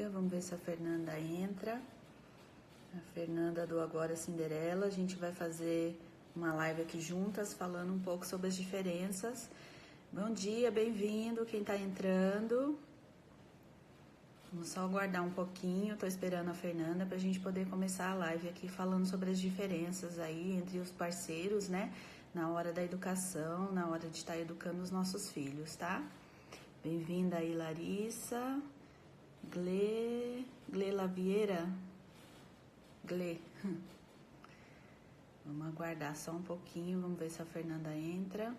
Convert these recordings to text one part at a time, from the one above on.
amiga. Vamos ver se a Fernanda entra. A Fernanda do Agora Cinderela. A gente vai fazer uma live aqui juntas, falando um pouco sobre as diferenças. Bom dia, bem-vindo quem tá entrando. Vamos só aguardar um pouquinho. Tô esperando a Fernanda pra gente poder começar a live aqui falando sobre as diferenças aí entre os parceiros, né? Na hora da educação, na hora de estar educando os nossos filhos, tá? Bem-vinda aí, Larissa. Gle Lavieira. Gle. Vamos aguardar só um pouquinho, vamos ver se a Fernanda entra.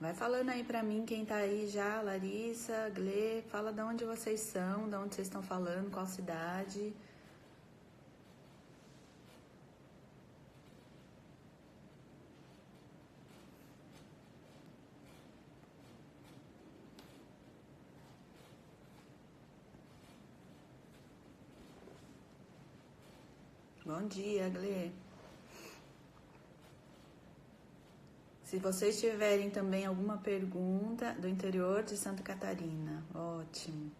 Vai falando aí pra mim quem tá aí já, Larissa, Gle, fala de onde vocês são, de onde vocês estão falando, qual cidade. Bom dia, Gle. Se vocês tiverem também alguma pergunta do interior de Santa Catarina, ótimo.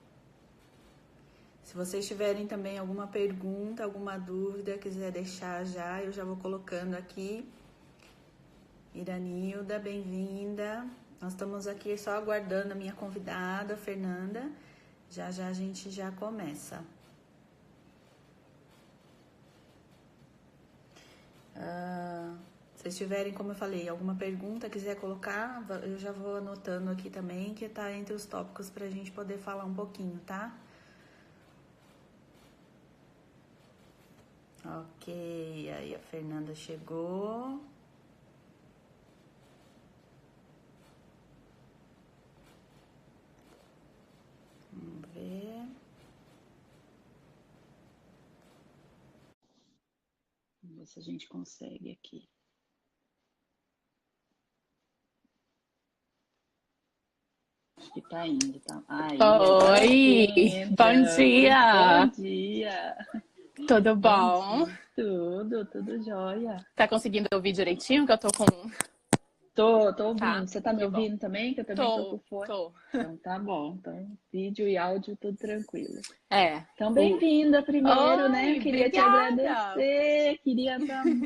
Se vocês tiverem também alguma pergunta, alguma dúvida, quiser deixar já, eu já vou colocando aqui. Iranilda, bem-vinda. Nós estamos aqui só aguardando a minha convidada, Fernanda. Já já a gente já começa. Se vocês tiverem, como eu falei, alguma pergunta, quiser colocar, eu já vou anotando aqui também, que tá entre os tópicos pra gente poder falar um pouquinho, tá? Ok, aí a Fernanda chegou. Vamos ver. Vamos ver se a gente consegue aqui. Acho que tá indo, tá? Aí, Oi, bom dia. Bom dia. Tudo bom? Tudo jóia. Tá conseguindo ouvir direitinho que eu tô com... Tô ouvindo. Tá, Você tá me que bom. ouvindo também? Que eu também tô com fone. Tô. Então tá bom. Então, vídeo e áudio, tudo tranquilo. É. Então, bem-vinda primeiro, né? Oi, Eu queria te obrigada. agradecer,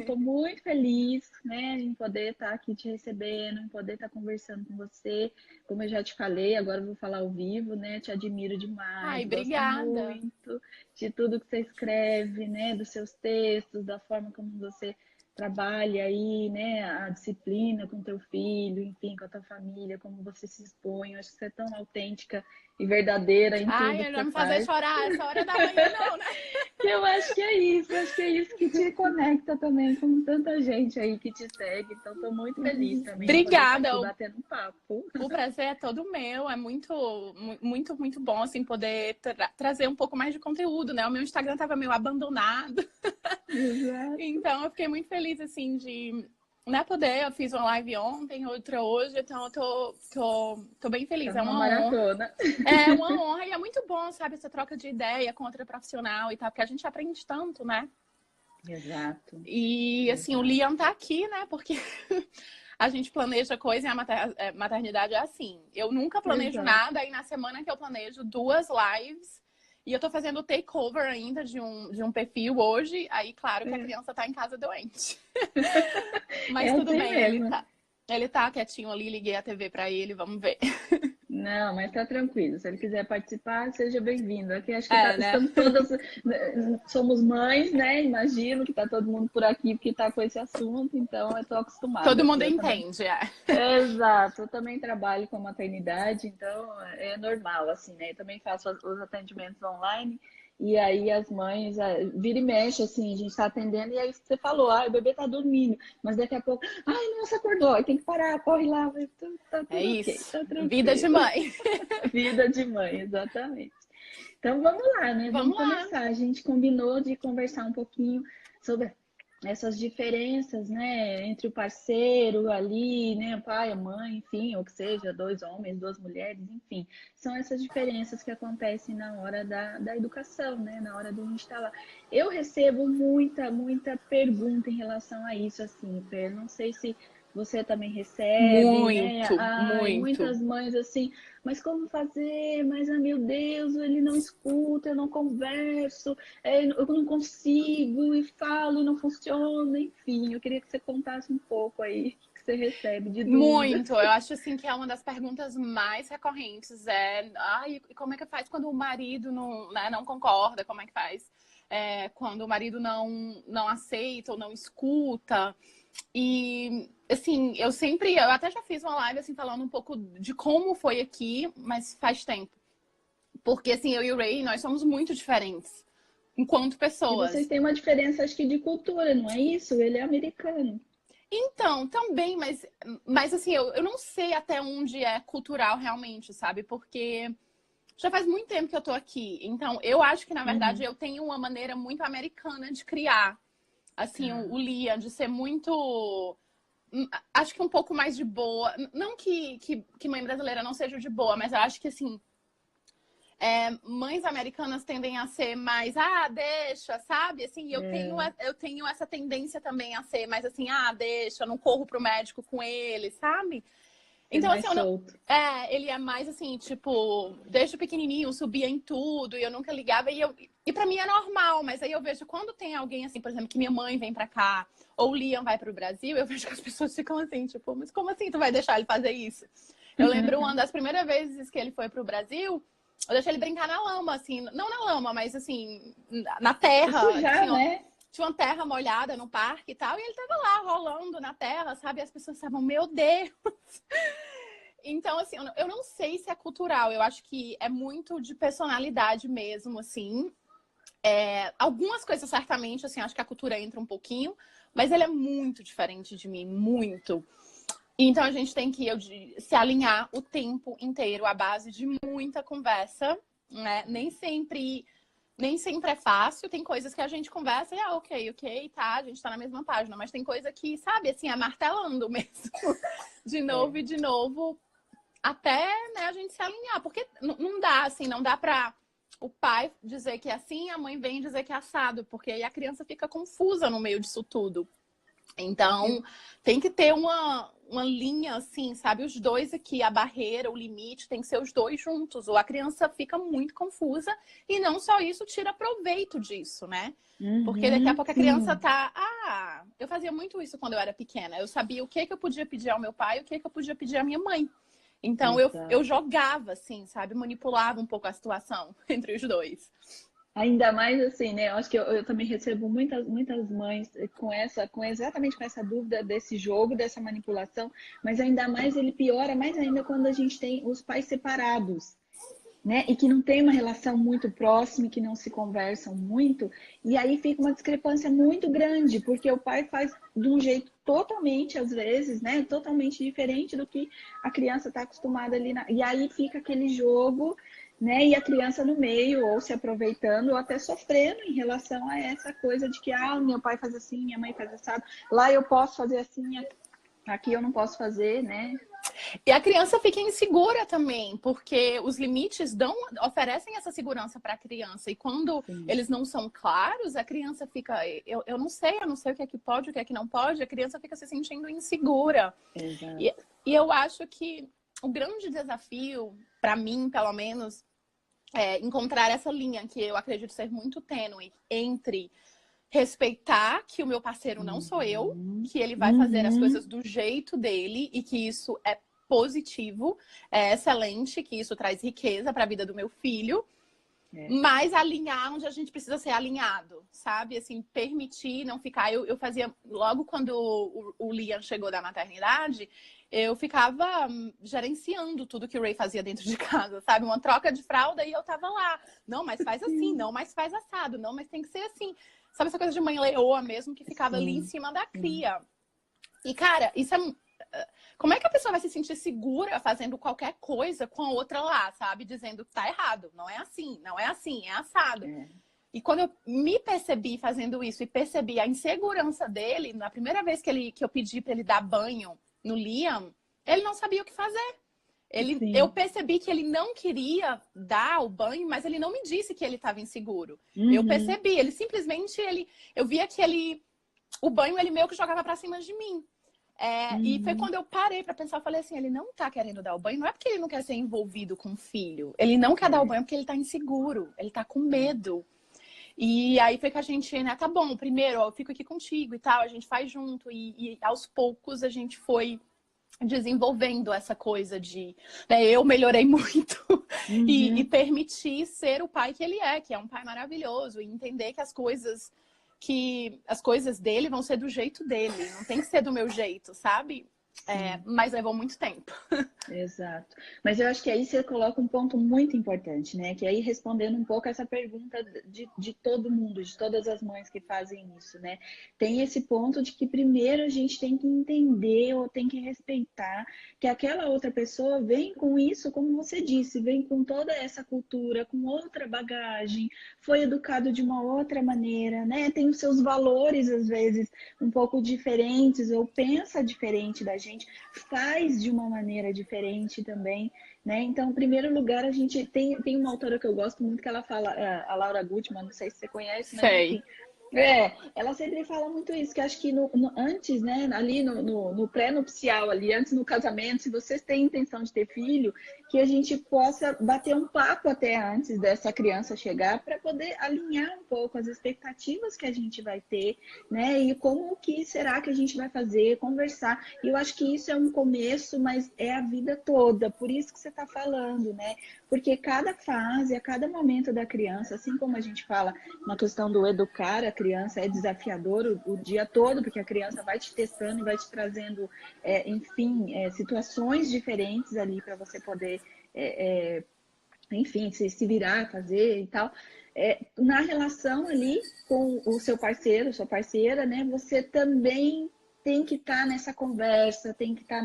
tô muito feliz, né, em poder estar aqui te recebendo, em poder estar conversando com você. Como eu já te falei, agora eu vou falar ao vivo, né? Te admiro demais, Ai, gosto obrigada. muito de tudo que você escreve, né? Dos seus textos, da forma como você trabalha aí, né? A disciplina com teu filho, enfim, com a tua família, como você se expõe. Eu acho que você é tão autêntica e verdadeira em tudo Ai, que não você me fazer faz. chorar essa hora da manhã não, né? Eu acho que é isso que te conecta também com tanta gente aí que te segue. Então, estou muito feliz também de poder estar aqui Obrigada. batendo um papo. O prazer é todo meu, é muito bom, assim, poder trazer um pouco mais de conteúdo, né? O meu Instagram tava meio abandonado. Exato. Então, eu fiquei muito feliz, assim, de né, poder. Eu fiz uma live ontem, outra hoje, então eu tô bem feliz. Tá É numa uma honra. maratona. É uma honra e é muito bom, sabe, essa troca de ideia com outra profissional e tal, porque a gente aprende tanto, né? Exato. E, assim, o Liam tá aqui, né, porque a gente planeja coisa e a maternidade é assim. Eu nunca planejo Exato. nada, aí na semana que eu planejo 2 lives. E eu tô fazendo o takeover ainda de um perfil hoje. Aí, claro que a criança tá em casa doente. Mas É tudo assim bem, mesmo. ele tá quietinho ali, liguei a TV pra ele, vamos ver. Não, mas tá tranquilo. Se ele quiser participar, seja bem-vindo. Aqui acho que É, né? estamos todas, somos mães, né? Imagino que tá todo mundo por aqui porque tá com esse assunto, então eu tô acostumada Todo aqui. mundo Eu também. entende, é. Exato, eu também trabalho com maternidade, então é normal, assim, né? Eu também faço os atendimentos online. E aí as mães, vira e mexe, assim, a gente tá atendendo, e aí você falou, o bebê tá dormindo, mas daqui a pouco, ai, nossa, acordou, aí tem que parar, corre lá, mas tá É tudo ok, isso. tá Vida de tranquilo. mãe. Vida de mãe, exatamente. Então vamos lá, né? Vamos Vamos lá. começar. A gente combinou de conversar um pouquinho sobre essas diferenças, né, entre o parceiro ali, né, o pai, a mãe, enfim, ou que seja, dois homens, duas mulheres, enfim, são essas diferenças que acontecem na hora da educação, né, na hora de a gente estar lá. Eu recebo muita pergunta em relação a isso, assim, Fer, não sei se você também recebe, né? Muito, Ai, muito. muitas mães assim, mas como fazer? Mas, ah, meu Deus, ele não escuta, eu não converso, eu não consigo, e falo, e não funciona, enfim. Eu queria que você contasse um pouco aí o que você recebe de dúvida. Muito. Eu acho assim que é uma das perguntas mais recorrentes ai, como é que faz quando o marido não, né, não concorda? Como é que faz quando o marido não aceita ou não escuta? E assim, eu até já fiz uma live assim falando um pouco de como foi aqui, mas faz tempo. Porque assim, eu e o Ray, nós somos muito diferentes enquanto E vocês pessoas. têm uma diferença, acho que, de cultura, não é isso? Ele é americano. Então, também, mas assim, eu não sei até onde é cultural realmente, sabe? Porque já faz muito tempo que eu tô aqui. Então, eu acho que, na verdade, Uhum. eu tenho uma maneira muito americana de criar. Assim, Tá. o Liam, de ser muito. Acho que um pouco mais de boa. Não que mãe brasileira não seja de boa, mas eu acho que, assim, mães americanas tendem a ser mais, deixa, sabe? Assim, É, eu tenho essa tendência também a ser mais assim, deixa, eu não corro pro médico com ele, sabe? ser Então, assim, mais solto. ele é mais assim, tipo, desde o pequenininho, subia em tudo e eu nunca ligava. E pra mim é normal, mas aí eu vejo quando tem alguém assim, por exemplo, que minha mãe vem pra cá ou o Liam vai pro Brasil, eu vejo que as pessoas ficam assim, tipo, mas como assim tu vai deixar ele fazer isso? Eu lembro uma das primeiras vezes que ele foi pro Brasil, eu deixei ele brincar na lama, assim, não na lama, mas assim, na Se terra. sujar, né? Tinha uma terra molhada no parque e tal, e ele tava lá rolando na terra, sabe? E as pessoas estavam, meu Deus! Então, assim, eu não sei se é cultural, eu acho que é muito de personalidade mesmo, assim. Algumas coisas, certamente, assim, acho que a cultura entra um pouquinho, mas ele é muito diferente de mim, muito. Então, a gente tem que se alinhar o tempo inteiro à base de muita conversa, né? Nem sempre é fácil, tem coisas que a gente conversa e, ok, tá, a gente tá na mesma página, mas tem coisa que, sabe, assim, é martelando mesmo, de novo É. e de novo, até, né, a gente se alinhar, porque não dá, assim, não dá pra o pai dizer que é assim, a mãe vem dizer que é assado, porque aí a criança fica confusa no meio disso tudo. Então, tem que ter uma linha, assim, sabe? Os dois aqui, a barreira, o limite, tem que ser os dois juntos. Ou a criança fica muito confusa e não só isso, tira proveito disso, né? Porque daqui a Uhum, pouco a criança sim. tá. Eu fazia muito isso quando eu era pequena. Eu sabia o que eu podia pedir ao meu pai e o que eu podia pedir à minha mãe. Então, eu Exato. jogava, assim, sabe? Manipulava um pouco a situação entre os dois. Ainda mais assim, né? Eu acho que eu também recebo muitas mães exatamente com essa dúvida desse jogo, dessa manipulação, mas ainda mais ele piora mais ainda quando a gente tem os pais separados, né? E que não tem uma relação muito próxima, que não se conversam muito, e aí fica uma discrepância muito grande, porque o pai faz de um jeito totalmente, às vezes, né? Totalmente diferente do que a criança está acostumada ali. E aí fica aquele jogo, né? E a criança no meio, ou se aproveitando, ou até sofrendo em relação a essa coisa de que, meu pai faz assim, minha mãe faz assado, lá eu posso fazer assim, aqui eu não posso fazer, né? E a criança fica insegura também, porque os limites oferecem essa segurança para a criança. E quando Sim, eles não são claros, a criança fica, eu não sei o que é que pode, o que é que não pode, a criança fica se sentindo insegura. E, exato. e eu acho que o grande desafio, para mim, pelo menos, é encontrar essa linha que eu acredito ser muito tênue entre respeitar que o meu parceiro não sou eu, Uhum. que ele vai fazer as Uhum. coisas do jeito dele e que isso é positivo, é excelente, que isso traz riqueza para a vida do meu filho, É. mas alinhar onde a gente precisa ser alinhado, sabe? Assim, permitir não ficar. Eu fazia, logo quando o Liam chegou da maternidade, eu ficava gerenciando tudo que o Ray fazia dentro de casa, sabe? Uma troca de fralda e eu tava lá. Não, mas faz assim, não, mas faz assado, não, mas tem que ser assim. Sabe essa coisa de mãe leoa mesmo, que ficava ali em Sim, cima da sim. cria. E, cara, isso é. Como é que a pessoa vai se sentir segura fazendo qualquer coisa com a outra lá, sabe? Dizendo que tá errado. Não é assim, não é assim, é assado. É. E quando eu me percebi fazendo isso e percebi a insegurança dele, na primeira vez que eu pedi para ele dar banho no Liam, ele não sabia o que fazer. Eu percebi que ele não queria dar o banho, mas ele não me disse que ele estava inseguro. Eu percebi, ele simplesmente, eu via que o banho ele meio que jogava para cima de mim. E foi quando eu parei para pensar, eu falei assim, ele não tá querendo dar o banho, não é porque ele não quer ser envolvido com o filho. Ele não quer dar o banho porque ele tá inseguro, ele tá com medo. E aí foi que a gente, né, tá bom, primeiro eu fico aqui contigo e tal, a gente faz junto. E aos poucos a gente foi desenvolvendo essa coisa de... Né, eu melhorei muito e permitir ser o pai que é um pai maravilhoso. E entender que as coisas dele vão ser do jeito dele, não tem que ser do meu jeito, sabe? Mas levou muito tempo. Exato. Mas eu acho que aí você coloca um ponto muito importante, né? Que aí respondendo um pouco essa pergunta de todo mundo, de todas as mães que fazem isso, né? Tem esse ponto de que primeiro a gente tem que entender ou tem que respeitar que aquela outra pessoa vem com isso, como você disse, vem com toda essa cultura, com outra bagagem, foi educado de uma outra maneira, né? Tem os seus valores, às vezes, um pouco diferentes, ou pensa diferente da gente, faz de uma maneira diferente também, né? Então, em primeiro lugar, a gente tem uma autora que eu gosto muito que ela fala, a Laura Gutman, não sei se você conhece, mas enfim. Ela sempre fala muito isso, que acho que antes, né, ali no pré-nupcial, ali, antes no casamento, se vocês têm intenção de ter filho, que a gente possa bater um papo até antes dessa criança chegar para poder alinhar um pouco as expectativas que a gente vai ter, né, e como que será que a gente vai fazer, conversar. E eu acho que isso é um começo, mas é a vida toda, por isso que você está falando, né, porque cada fase, a cada momento da criança, assim como a gente fala na questão do educar a criança, é desafiador o dia todo, porque a criança vai te testando e vai te trazendo, enfim, situações diferentes ali para você poder, enfim, se virar, fazer e tal. Na relação ali com o seu parceiro, sua parceira, né, você também tem que estar nessa conversa, tem que estar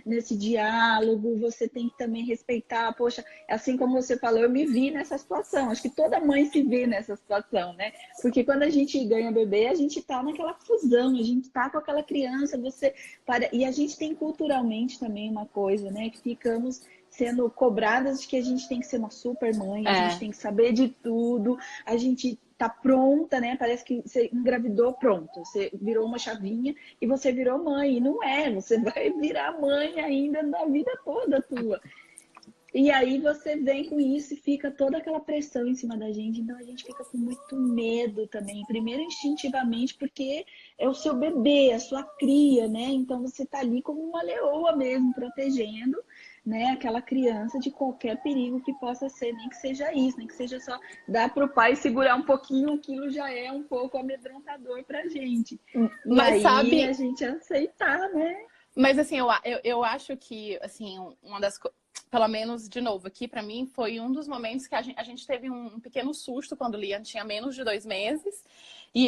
nesse diálogo, você tem que também respeitar, poxa, assim como você falou, eu me vi nessa situação, acho que toda mãe se vê nessa situação, né? Porque quando a gente ganha bebê, a gente tá naquela fusão, a gente tá com aquela criança, e a gente tem culturalmente também uma coisa, né, que ficamos sendo cobradas de que a gente tem que ser uma super mãe, a gente tem que saber de tudo, a gente tá pronta, né? Parece que você engravidou, pronto. Você virou uma chavinha e você virou mãe. E não é, você vai virar mãe ainda na vida toda tua. E aí você vem com isso e fica toda aquela pressão em cima da gente. Então a gente fica com muito medo também. Primeiro instintivamente, porque é o seu bebê, a sua cria, né? Então você tá ali como uma leoa mesmo, protegendo, né, aquela criança de qualquer perigo que possa ser, nem que seja isso, nem que seja só dar para o pai segurar um pouquinho, aquilo já é um pouco amedrontador pra gente. Mas e aí sabe, a gente aceitar, né? Mas assim, eu acho que, assim, uma das coisas, pelo menos, de novo, aqui pra mim, foi um dos momentos que a gente teve um pequeno susto quando o Liam tinha menos de 2 meses. E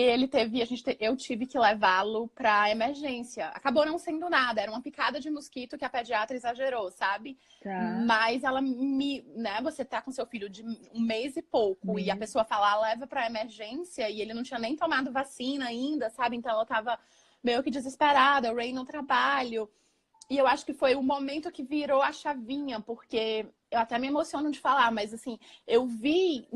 eu tive que levá-lo pra emergência. Acabou não sendo nada, era uma picada de mosquito que a pediatra exagerou, sabe? Tá. Mas ela né, você tá com seu filho de 1 mês e pouco, e a pessoa fala, leva pra emergência, e ele não tinha nem tomado vacina ainda, sabe? Então ela tava meio que desesperada, o Ray no trabalho. E eu acho que foi o momento que virou a chavinha, porque eu até me emociono de falar, mas assim, eu vi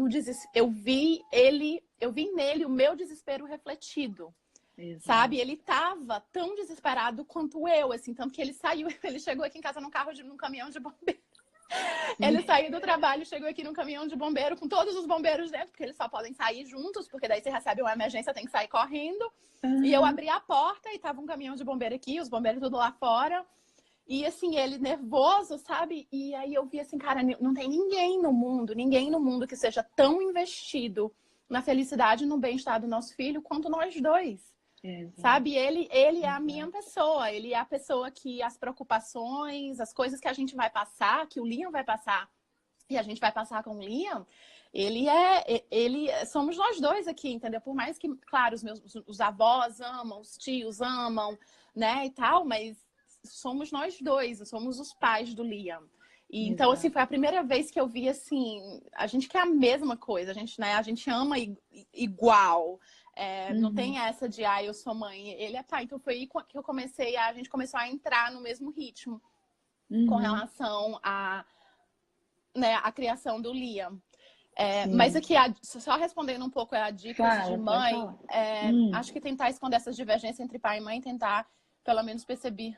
nele o meu desespero refletido. Exato. Sabe? Ele tava tão desesperado quanto eu, assim, tanto que ele chegou aqui em casa num caminhão de bombeiro. Ele saiu do trabalho, chegou aqui num caminhão de bombeiro com todos os bombeiros dentro, porque eles só podem sair juntos, porque daí você recebe uma emergência, tem que sair correndo. E eu abri a porta e tava um caminhão de bombeiro aqui, os bombeiros tudo lá fora. E assim, ele nervoso, sabe? E aí eu vi assim, cara, não tem ninguém no mundo que seja tão investido na felicidade e no bem-estar do nosso filho quanto nós dois. Exato. Sabe? Ele é a minha pessoa, ele é a pessoa que as preocupações, as coisas que a gente vai passar, que o Liam vai passar e a gente vai passar com o Liam, somos nós dois aqui, entendeu? Por mais que, claro, os avós amam, os tios amam, né, e tal, mas somos nós dois, somos os pais do Liam. E, então, assim, foi a primeira vez que eu vi, assim, a gente quer a mesma coisa, a gente ama igual. Não tem essa de, eu sou mãe, ele é pai. Então foi aí que a gente começou a entrar no mesmo ritmo com relação a, né, a criação do Liam. Mas aqui, só respondendo um pouco a dicas de mãe, acho que tentar esconder essas divergências entre pai e mãe, tentar pelo menos perceber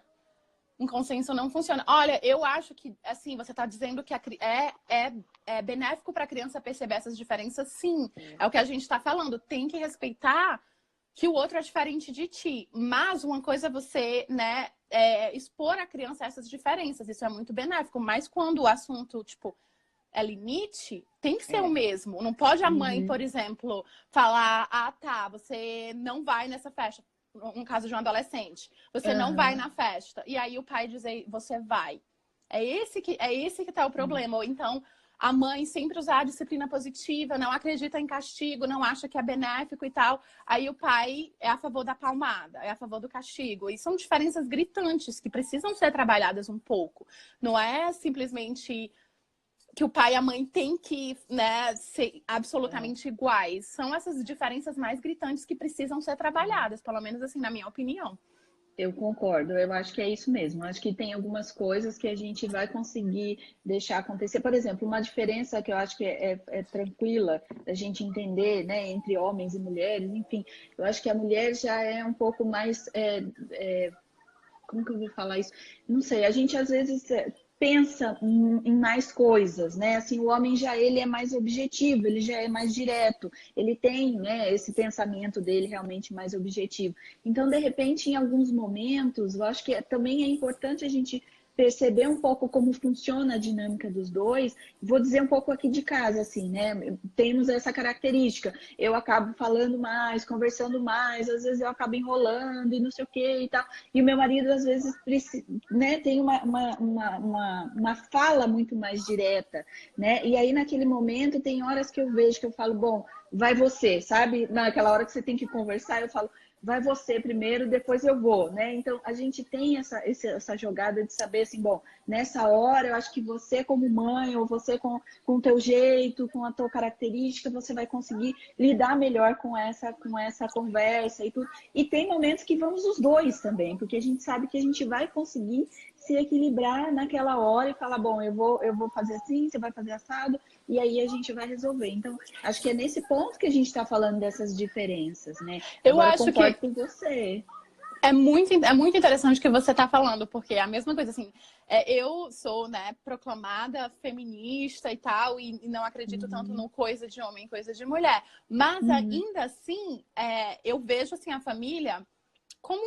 um consenso não funciona. Olha, eu acho que, assim, você está dizendo que é benéfico para a criança perceber essas diferenças, sim. É o que a gente está falando. Tem que respeitar que o outro é diferente de ti. Mas uma coisa é você, né, expor a criança a essas diferenças. Isso é muito benéfico. Mas quando o assunto, tipo, é limite, tem que ser o mesmo. Não pode a mãe, por exemplo, falar, tá, você não vai nessa festa. Um caso de um adolescente. Você não vai na festa. E aí o pai dizer, você vai. É esse que tá o problema. Ou então, a mãe sempre usar a disciplina positiva, não acredita em castigo, não acha que é benéfico e tal. Aí o pai é a favor da palmada, é a favor do castigo. E são diferenças gritantes que precisam ser trabalhadas um pouco. Não é simplesmente que o pai e a mãe têm que, né, ser absolutamente iguais. São essas diferenças mais gritantes que precisam ser trabalhadas, pelo menos assim, na minha opinião. Eu concordo, eu acho que é isso mesmo. Acho que tem algumas coisas que a gente vai conseguir deixar acontecer. Por exemplo, uma diferença que eu acho que é tranquila da gente entender, né, entre homens e mulheres, enfim, eu acho que a mulher já é um pouco mais. Como que eu vou falar isso? Não sei, a gente às vezes pensa em mais coisas, né? Assim, o homem ele é mais objetivo, ele já é mais direto, ele tem, né, esse pensamento dele realmente mais objetivo. Então, de repente, em alguns momentos, eu acho que também é importante a gente perceber um pouco como funciona a dinâmica dos dois. Vou dizer um pouco aqui de casa, assim, né? Temos essa característica. Eu acabo falando mais, conversando mais, às vezes eu acabo enrolando e não sei o que e tal. E o meu marido, às vezes, né, tem uma fala muito mais direta, né? E aí, naquele momento, tem horas que eu vejo que eu falo, bom, vai você, sabe? Naquela hora que você tem que conversar, eu falo, vai você primeiro, depois eu vou, né? Então, a gente tem essa jogada de saber assim, bom, nessa hora eu acho que você como mãe, ou você com o teu jeito, com a tua característica, você vai conseguir lidar melhor com essa conversa e tudo. E tem momentos que vamos os dois também, porque a gente sabe que a gente vai conseguir se equilibrar naquela hora e falar, bom, eu vou fazer assim, você vai fazer assado, e aí a gente vai resolver. Então, acho que é nesse ponto que a gente está falando dessas diferenças, né? Eu Agora, acho concordo que com você. é muito interessante o que você está falando, porque é a mesma coisa, assim, eu sou, né, proclamada feminista e tal, e não acredito tanto no coisa de homem, coisa de mulher. Mas ainda assim, eu vejo assim, a família como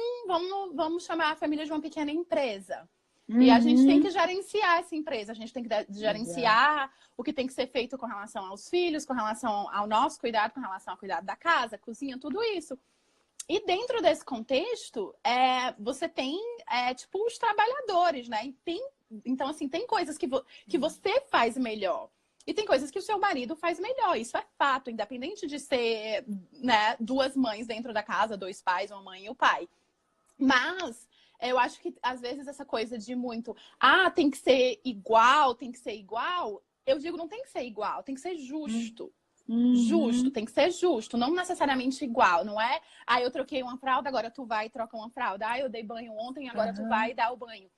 vamos chamar a família de uma pequena empresa. E a gente tem que gerenciar essa empresa, a gente tem que gerenciar o que tem que ser feito com relação aos filhos, com relação ao nosso cuidado, com relação ao cuidado da casa, cozinha, tudo isso. E dentro desse contexto, você tem, tipo, os trabalhadores, né? Então, assim, tem coisas que você faz melhor. E tem coisas que o seu marido faz melhor. Isso é fato, independente de ser, né, duas mães dentro da casa, dois pais, uma mãe e o pai. Mas eu acho que, às vezes, essa coisa de muito... tem que ser igual, tem que ser igual. Eu digo, não tem que ser igual, tem que ser justo. Justo, tem que ser justo, não necessariamente igual, não é? Eu troquei uma fralda, agora tu vai e troca uma fralda. Eu dei banho ontem, agora tu vai e dá o banho.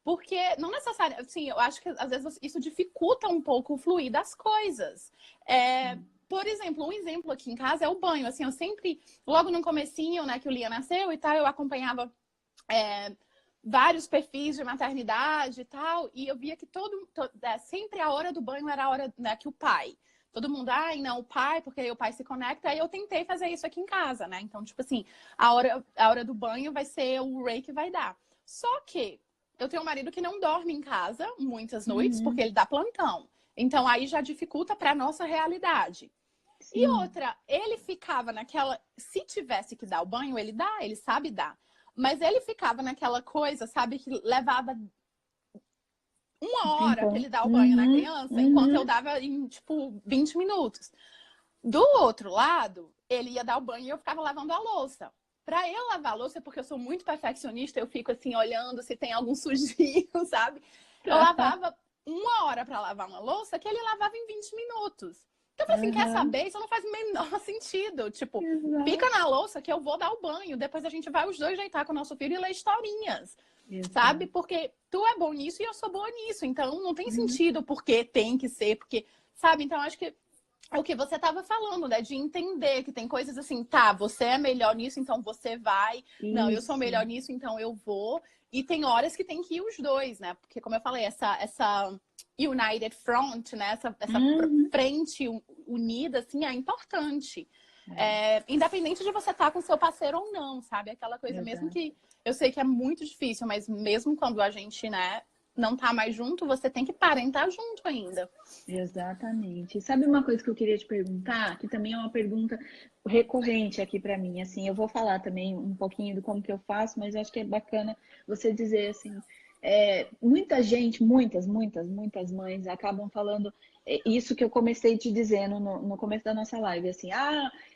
Porque não necessariamente, assim, eu acho que às vezes isso dificulta um pouco o fluir das coisas. Por exemplo, um exemplo aqui em casa é o banho. Assim, eu sempre, logo no comecinho, né, que o Lia nasceu e tal, eu acompanhava vários perfis de maternidade e tal, e eu via que sempre a hora do banho era a hora, né, que o pai. Todo mundo, não, o pai, porque aí o pai se conecta. Aí eu tentei fazer isso aqui em casa, né? Então, tipo assim, a hora do banho vai ser o Ray que vai dar. Só que eu tenho um marido que não dorme em casa muitas noites, porque ele dá plantão. Então, aí já dificulta para nossa realidade. Sim. E outra, ele ficava naquela... Se tivesse que dar o banho, ele dá, ele sabe dar. Mas ele ficava naquela coisa, sabe, que levava... uma hora para ele dar o banho na criança, enquanto eu dava em, tipo, 20 minutos. Do outro lado, ele ia dar o banho e eu ficava lavando a louça. Para eu lavar a louça, porque eu sou muito perfeccionista, eu fico assim, olhando se tem algum sujinho, sabe? Eu lavava uma hora para lavar uma louça que ele lavava em 20 minutos. Então, eu falei assim, quer Aham. saber? Isso não faz o menor sentido. Tipo, fica Exato. na louça que eu vou dar o banho. Depois a gente vai os dois deitar com o nosso filho e ler historinhas. Sabe? Exato. Porque tu é bom nisso e eu sou boa nisso. Então, não tem Uhum. sentido porque tem que ser, porque... Sabe? Então, acho que é o que você estava falando, né? De entender que tem coisas assim, tá, você é melhor nisso, então você vai. Não, eu sou Isso. melhor nisso, então eu vou. E tem horas que tem que ir os dois, né? Porque, como eu falei, essa United Front, né? Essa Uhum. frente unida, assim, é importante. É, É, independente de você estar com seu parceiro ou não, sabe? Aquela coisa, mesmo exato. que eu sei que é muito difícil, mas mesmo quando a gente, né, não tá mais junto, você tem que parentar junto ainda. Exatamente. Sabe uma coisa que eu queria te perguntar, que também é uma pergunta recorrente aqui para mim, assim, eu vou falar também um pouquinho do como que eu faço, mas eu acho que é bacana você dizer assim, muita gente, muitas mães acabam falando isso que eu comecei te dizendo no começo da nossa live, assim,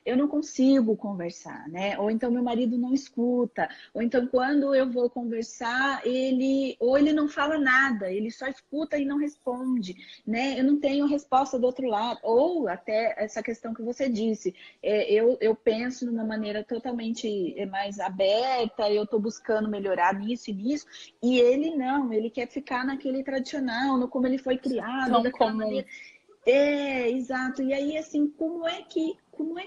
eu não consigo conversar, né? Ou então meu marido não escuta, ou então quando eu vou conversar, ele não fala nada, ele só escuta e não responde, né? Eu não tenho resposta do outro lado. Ou até essa questão que você disse, eu penso de uma maneira totalmente mais aberta, eu estou buscando melhorar nisso e nisso, e ele não, ele quer ficar naquele tradicional, no como ele foi criado, Tão daquela comum. maneira. Exato. E aí, assim, como é que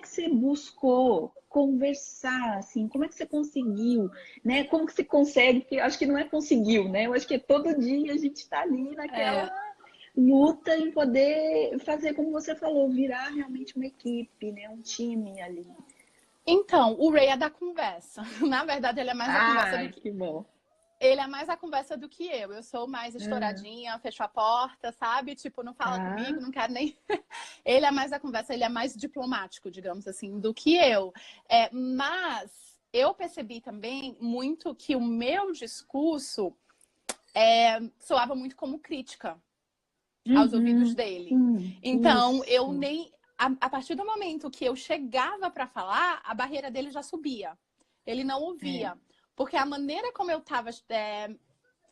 você buscou conversar, assim? Como é que você conseguiu, né? Como que você consegue? Porque eu acho que não é conseguiu, né? Eu acho que todo dia a gente está ali naquela É, luta em poder fazer, como você falou, virar realmente uma equipe, né? Um time ali. então, o Ray é da conversa. Na verdade, ele é mais a conversa do Ai, que que bom. ele é mais a conversa do que eu. Eu sou mais Ah, estouradinha, fecho a porta, sabe? Tipo, não fala tá. comigo, não quero nem. Ele é mais a conversa, ele é mais diplomático, digamos assim, do que eu. Mas eu percebi também muito que o meu discurso soava muito como crítica aos ouvidos Uhum. dele. Sim, Então, eu isso. nem. A partir do momento que eu chegava para falar, a barreira dele já subia. Ele não É. ouvia. Porque a maneira como eu estava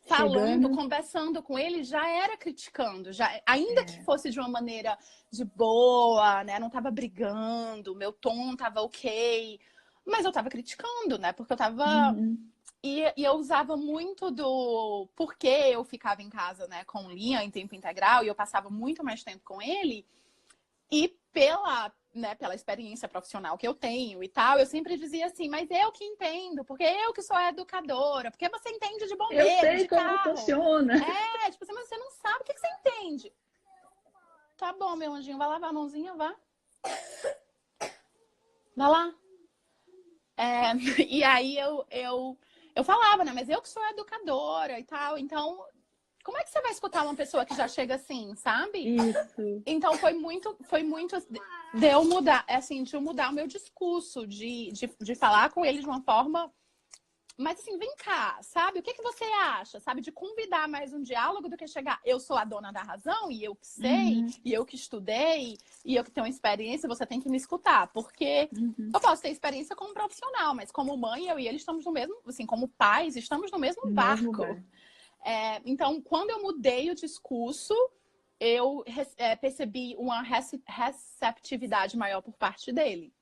falando, Chegando. conversando com ele, já era criticando. Ainda que É. fosse de uma maneira de boa, né? Não estava brigando, meu tom estava ok. Mas eu estava criticando, né? Porque eu estava Uhum. e eu usava muito do porquê eu ficava em casa, né, com o Liam em tempo integral e eu passava muito mais tempo com ele. E pela experiência profissional que eu tenho e tal, eu sempre dizia assim, mas eu que entendo, porque eu que sou a educadora, porque você entende de Eu bombeiro, sei de como carro. funciona. Tipo assim, mas você não sabe, o que você entende? Tá bom, meu anjinho, vai lavar a mãozinha, vá. Vai lá. E aí eu falava, né? Mas eu que sou educadora e tal. Então, como é que você vai escutar uma pessoa que já chega assim, sabe? Isso. Então foi muito de eu mudar, assim, de eu mudar o meu discurso, de falar com ele de uma forma. Mas assim, vem cá, sabe? O que você acha? Sabe? De convidar mais um diálogo do que chegar. Eu sou a dona da razão e eu que sei, Uhum. e eu que estudei, e eu que tenho experiência, você tem que me escutar. Porque Uhum. eu posso ter experiência como profissional, mas como mãe, eu e ele estamos no mesmo, assim, como pais, estamos no mesmo No mesmo barco. bar. Então, quando eu mudei o discurso, eu percebi uma receptividade maior por parte dele.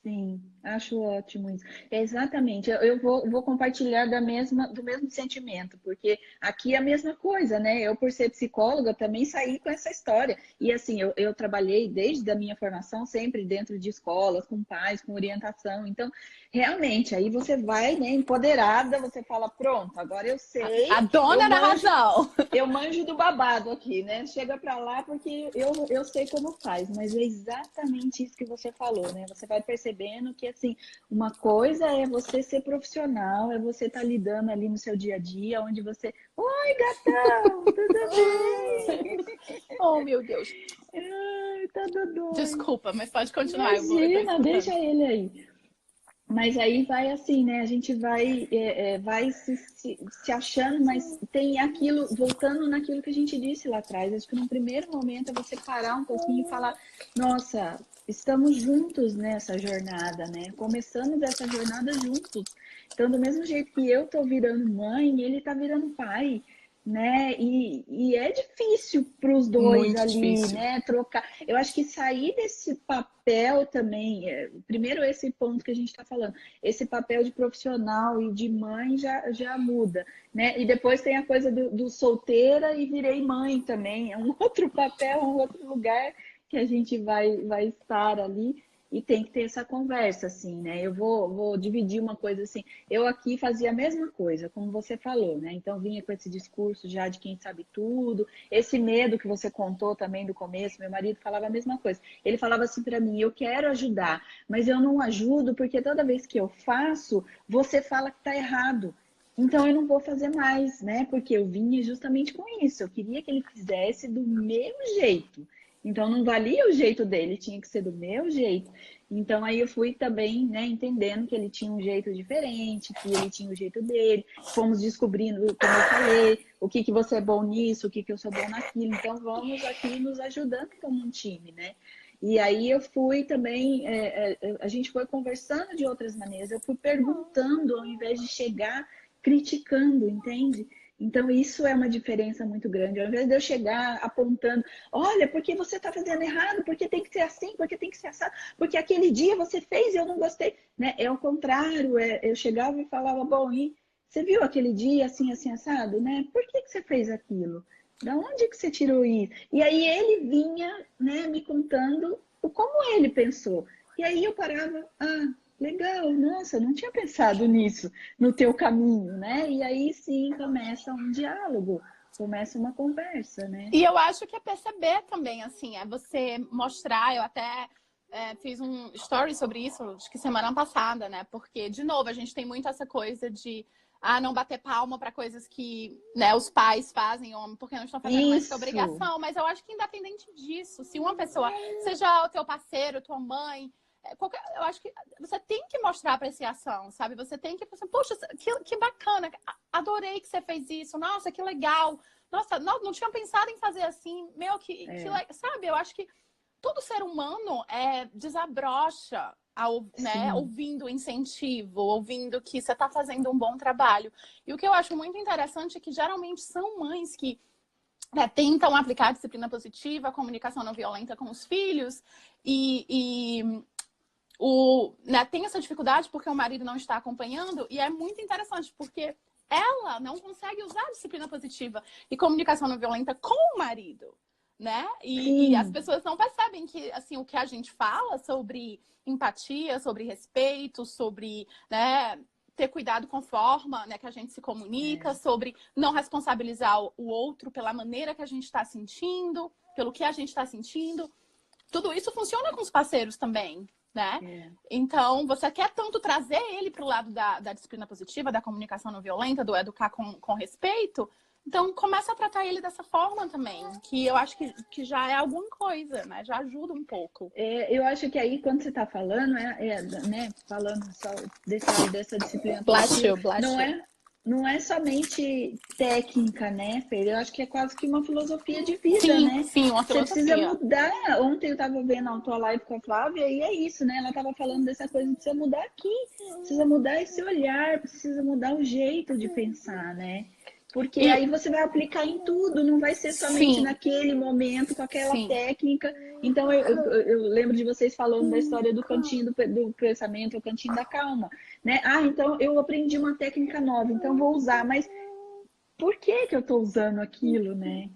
Sim, acho ótimo isso. Exatamente, eu vou compartilhar do mesmo sentimento, porque aqui é a mesma coisa, né? Eu, por ser psicóloga, também saí com essa história. E assim, eu trabalhei desde a minha formação sempre dentro de escolas, com pais, com orientação. Então, realmente, aí você vai, né, empoderada, você fala, pronto, agora eu sei, A eu dona da manjo. razão. Eu manjo do babado aqui, né? Chega pra lá porque eu sei como faz, mas é exatamente isso que você falou, né? Você vai percebendo que, assim, uma coisa é você ser profissional, é você estar lidando ali no seu dia a dia, onde você. Oi, gatão, tudo bem? Oh, meu Deus. Ai, tá dodói. Desculpa, mas pode continuar, eu tô Imagina, deixa escutando. ele aí. Mas aí vai assim, né? A gente vai se achando, mas tem aquilo, voltando naquilo que a gente disse lá atrás. Acho que no primeiro momento é você parar um pouquinho e falar: nossa, estamos juntos nessa jornada, né? Começamos essa jornada juntos. Então, do mesmo jeito que eu tô virando mãe, ele tá virando pai, né? E é difícil para os dois Muito ali, difícil. né? Trocar. Eu acho que sair desse papel também, primeiro esse ponto que a gente está falando, esse papel de profissional e de mãe já muda, né? E depois tem a coisa do solteira e virei mãe também, é um outro papel, um outro lugar que a gente vai estar ali. E tem que ter essa conversa, assim, né? Eu vou dividir uma coisa assim. Eu aqui fazia a mesma coisa, como você falou, né? Então vinha com esse discurso já de quem sabe tudo, esse medo que você contou também do começo. Meu marido falava a mesma coisa. Ele falava assim para mim: eu quero ajudar, mas eu não ajudo porque toda vez que eu faço, você fala que tá errado. Então eu não vou fazer mais, né? Porque eu vinha justamente com isso. Eu queria que ele fizesse do meu jeito. Então não valia o jeito dele, tinha que ser do meu jeito. Então aí eu fui também, né, entendendo que ele tinha um jeito diferente, que ele tinha o jeito dele. Fomos descobrindo, como eu falei, o que que você é bom nisso, o que que eu sou bom naquilo. Então vamos aqui nos ajudando como um time, né? E aí eu fui também, a gente foi conversando de outras maneiras. Eu fui perguntando ao invés de chegar criticando, entende? Então, isso é uma diferença muito grande. Ao invés de eu chegar apontando, olha, porque você está fazendo errado, porque tem que ser assim, porque tem que ser assado, porque aquele dia você fez e eu não gostei. Né? É o contrário, eu chegava e falava, bom, e você viu aquele dia assim, assim, assado, né? Por que você fez aquilo? Da onde que você tirou isso? E aí ele vinha, né, me contando o como ele pensou. E aí eu parava, legal, nossa, não tinha pensado nisso no teu caminho, né? E aí sim começa um diálogo, começa uma conversa, né? E eu acho que é perceber também, assim, é você mostrar, eu até fiz um story sobre isso, acho que semana passada, né? Porque, de novo, a gente tem muito essa coisa de não bater palma para coisas que, né, os pais fazem, porque não estão fazendo mais que Isso, obrigação. Mas eu acho que independente disso, se uma pessoa, seja o teu parceiro, tua mãe, eu acho que você tem que mostrar apreciação, sabe? Você tem que pensar, poxa, que bacana, adorei que você fez isso, nossa, que legal. Nossa, não tinha pensado em fazer assim, meu, sabe? Eu acho que todo ser humano desabrocha né, sim, ouvindo incentivo, ouvindo que você está fazendo um bom trabalho. E o que eu acho muito interessante é que geralmente são mães que tentam aplicar a disciplina positiva, a comunicação não violenta com os filhos e tem essa dificuldade porque o marido não está acompanhando, e é muito interessante porque ela não consegue usar a disciplina positiva e comunicação não violenta com o marido, né? E as sim, pessoas não percebem que, assim, o que a gente fala sobre empatia, sobre respeito, sobre, né, ter cuidado com a forma, né, que a gente se comunica, sobre não responsabilizar o outro pela maneira que a gente está sentindo, pelo que a gente está sentindo. Tudo isso funciona com os parceiros também, né? Então, você quer tanto trazer ele para o lado da disciplina positiva, da comunicação não violenta, do educar com respeito. Então, começa a tratar ele dessa forma também, que eu acho que já é alguma coisa, né? Já ajuda um pouco. eu acho que aí quando você está falando, né, falando só dessa disciplina Bless positiva, you, bless you. não é somente técnica, né, Fer? Eu acho que é quase que uma filosofia de vida, Sim, né? sim, uma Você precisa filosofia. mudar. Ontem eu estava vendo a tua live com a Flávia e é isso, né? Ela estava falando dessa coisa de você mudar aqui, precisa mudar esse olhar, precisa mudar o jeito de pensar, né? Porque E aí você vai aplicar em tudo, não vai ser somente sim, naquele momento, com aquela sim. técnica. Então, eu lembro de vocês falando da história do cantinho do pensamento, o cantinho da calma, né? Então eu aprendi uma técnica nova, então vou usar, mas por que que eu estou usando aquilo, né?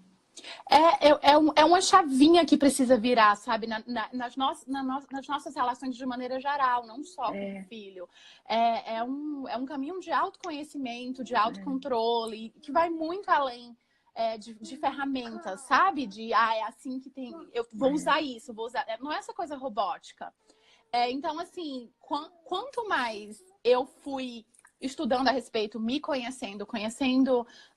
É uma chavinha que precisa virar, sabe? Nas nossas relações de maneira geral, não só com o filho. É um caminho de autoconhecimento, de autocontrole, que vai muito além de ferramentas, sabe? É assim que tem. Eu vou usar isso, vou usar. Não é essa coisa robótica. Então, assim, quanto mais eu fui estudando a respeito, me conhecendo,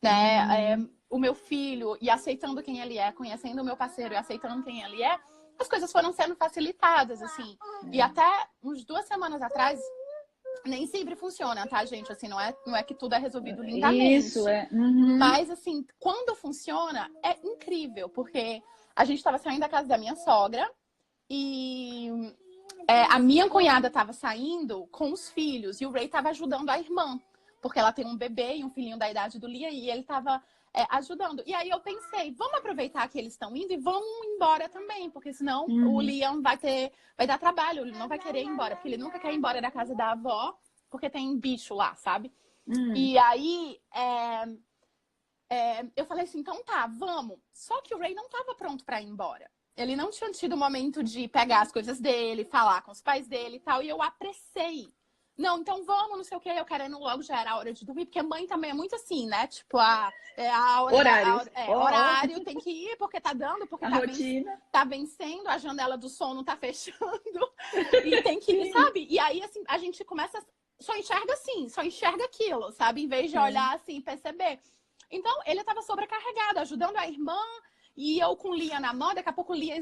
né, o meu filho e aceitando quem ele é, conhecendo o meu parceiro e aceitando quem ele é, as coisas foram sendo facilitadas, assim. E até uns 2 semanas atrás, nem sempre funciona, tá, gente? Assim, não é que tudo é resolvido lindamente. Isso, Uhum. Mas, assim, quando funciona, é incrível, porque a gente estava saindo da casa da minha sogra e a minha cunhada estava saindo com os filhos e o Ray estava ajudando a irmã, porque ela tem um bebê e um filhinho da idade do Lia e ele estava ajudando. E aí eu pensei, vamos aproveitar que eles estão indo e vamos embora também, porque senão o Liam vai dar trabalho, ele não vai querer ir embora, porque ele nunca quer ir embora da casa da avó, porque tem bicho lá, sabe? E aí eu falei assim, então tá, vamos. Só que o Ray não tava pronto pra ir embora. Ele não tinha tido o momento de pegar as coisas dele, falar com os pais dele e tal, e eu apressei. Não, então vamos, não sei o que, eu querendo logo, já era a hora de dormir, porque mãe também é muito assim, né? Tipo, a hora, horário, tem que ir, porque tá dando, porque tá vencendo, a janela do sono tá fechando, e tem que ir, sabe? E aí, assim, a gente começa, só enxerga assim, só enxerga aquilo, sabe? Em vez de olhar assim, perceber. Então, ele tava sobrecarregado, ajudando a irmã, e eu com o Liam na mão, daqui a pouco o Liam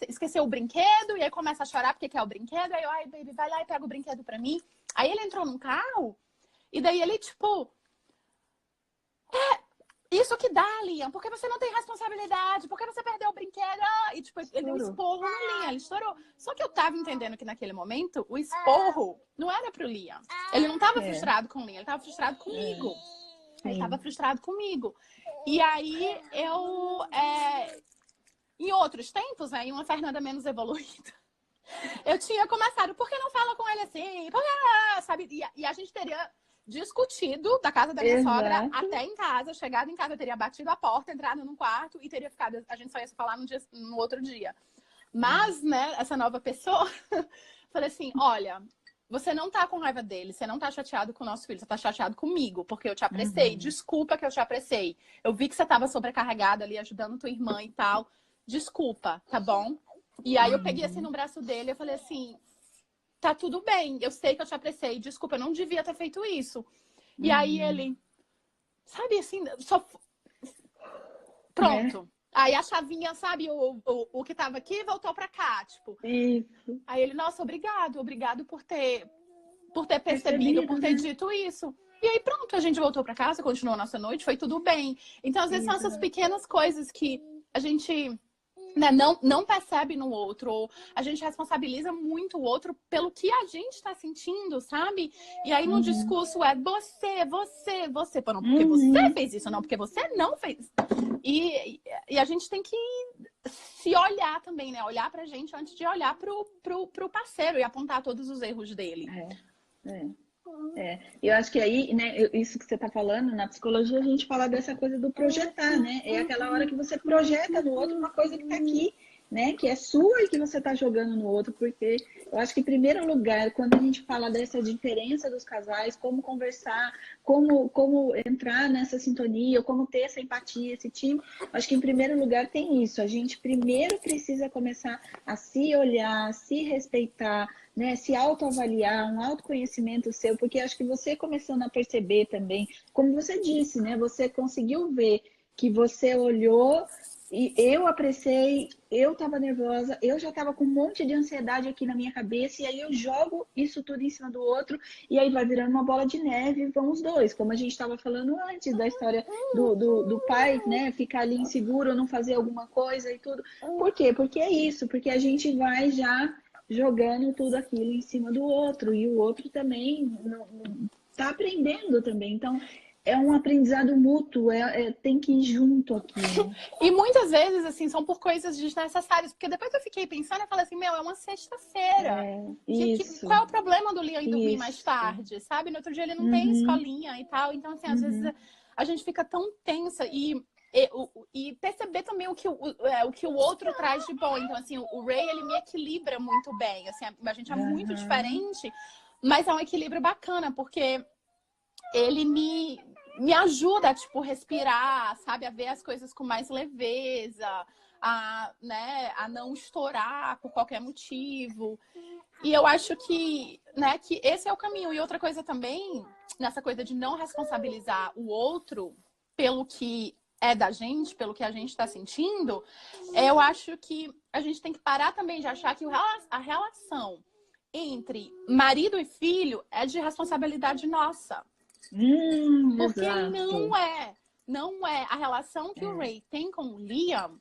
esqueceu o brinquedo, e aí começa a chorar porque quer o brinquedo, aí eu, ai, baby, vai lá e pega o brinquedo pra mim. Aí ele entrou num carro, e daí ele, tipo... Isso que dá, Liam, porque você não tem responsabilidade, porque você perdeu o brinquedo. E, tipo, ele deu um esporro no Liam, ele estourou. Só que eu tava entendendo que naquele momento, o esporro não era pro Liam. Ele não tava frustrado com o Liam, ele tava frustrado comigo. Ele tava frustrado comigo. E aí, em outros tempos, né, em uma Fernanda menos evoluída, eu tinha começado, por que não fala com ele assim? Sabe? E a gente teria discutido da casa da minha sogra até em casa, chegado em casa, eu teria batido a porta, entrado num quarto e teria ficado, a gente só ia se falar no outro dia. Mas, né, essa nova pessoa, falei assim, olha, você não tá com raiva dele, você não tá chateado com o nosso filho, você tá chateado comigo, porque eu te apressei. Desculpa que eu te apressei. Eu vi que você tava sobrecarregada ali, ajudando tua irmã e tal. Desculpa, tá bom? E aí eu peguei assim no braço dele e falei assim, tá tudo bem, eu sei que eu te apressei, desculpa, eu não devia ter feito isso. E aí ele, sabe assim, só... Pronto. Aí a chavinha, sabe, o que tava aqui voltou pra cá, tipo. Isso. Aí ele, nossa, obrigado por ter percebido, por ter dito isso. E aí pronto, a gente voltou pra casa, continuou a nossa noite, foi tudo bem. Então, às vezes são essas pequenas coisas que a gente... né, não percebe no outro, ou a gente responsabiliza muito o outro pelo que a gente está sentindo, sabe? E aí no discurso é você, pô, não, porque você fez isso, não, porque você não fez. E a gente tem que se olhar também, né? Olhar pra gente antes de olhar pro parceiro e apontar todos os erros dele. Eu acho que aí, né, isso que você está falando, na psicologia a gente fala dessa coisa do projetar, né? É aquela hora que você projeta no outro uma coisa que está aqui, né? Que é sua e que você está jogando no outro, porque eu acho que em primeiro lugar, quando a gente fala dessa diferença dos casais, como conversar, como entrar nessa sintonia, como ter essa empatia, esse time, acho que em primeiro lugar tem isso. A gente primeiro precisa começar a se olhar, se respeitar, né, se autoavaliar, um autoconhecimento seu, porque acho que você começando a perceber também, como você disse, né, você conseguiu ver que você olhou e eu apreciei, eu estava nervosa, eu já estava com um monte de ansiedade aqui na minha cabeça, e aí eu jogo isso tudo em cima do outro, e aí vai virando uma bola de neve, e vão os dois, como a gente estava falando antes da história do pai, né, ficar ali inseguro, não fazer alguma coisa e tudo. Por quê? Porque é isso, porque a gente vai já jogando tudo aquilo em cima do outro, e o outro também não tá aprendendo também. Então, é um aprendizado mútuo, tem que ir junto aqui. Né? E muitas vezes, assim, são por coisas desnecessárias, porque depois eu fiquei pensando e falei assim, é uma sexta-feira. Qual é o problema do Liam dormir mais tarde, sabe? No outro dia ele não tem escolinha e tal, então, assim, às vezes a gente fica tão tensa e perceber também o que o outro traz de bom. Então, assim, o Ray, ele me equilibra muito bem. Assim, a gente é muito diferente, mas é um equilíbrio bacana, porque ele me ajuda a, tipo, respirar, sabe? A ver as coisas com mais leveza, a não estourar por qualquer motivo. E eu acho que, né, que esse é o caminho. E outra coisa também, nessa coisa de não responsabilizar o outro pelo que é da gente, pelo que a gente está sentindo, eu acho que a gente tem que parar também de achar que a relação entre marido e filho é de responsabilidade nossa. Porque não é. A relação que o Ray tem com o Liam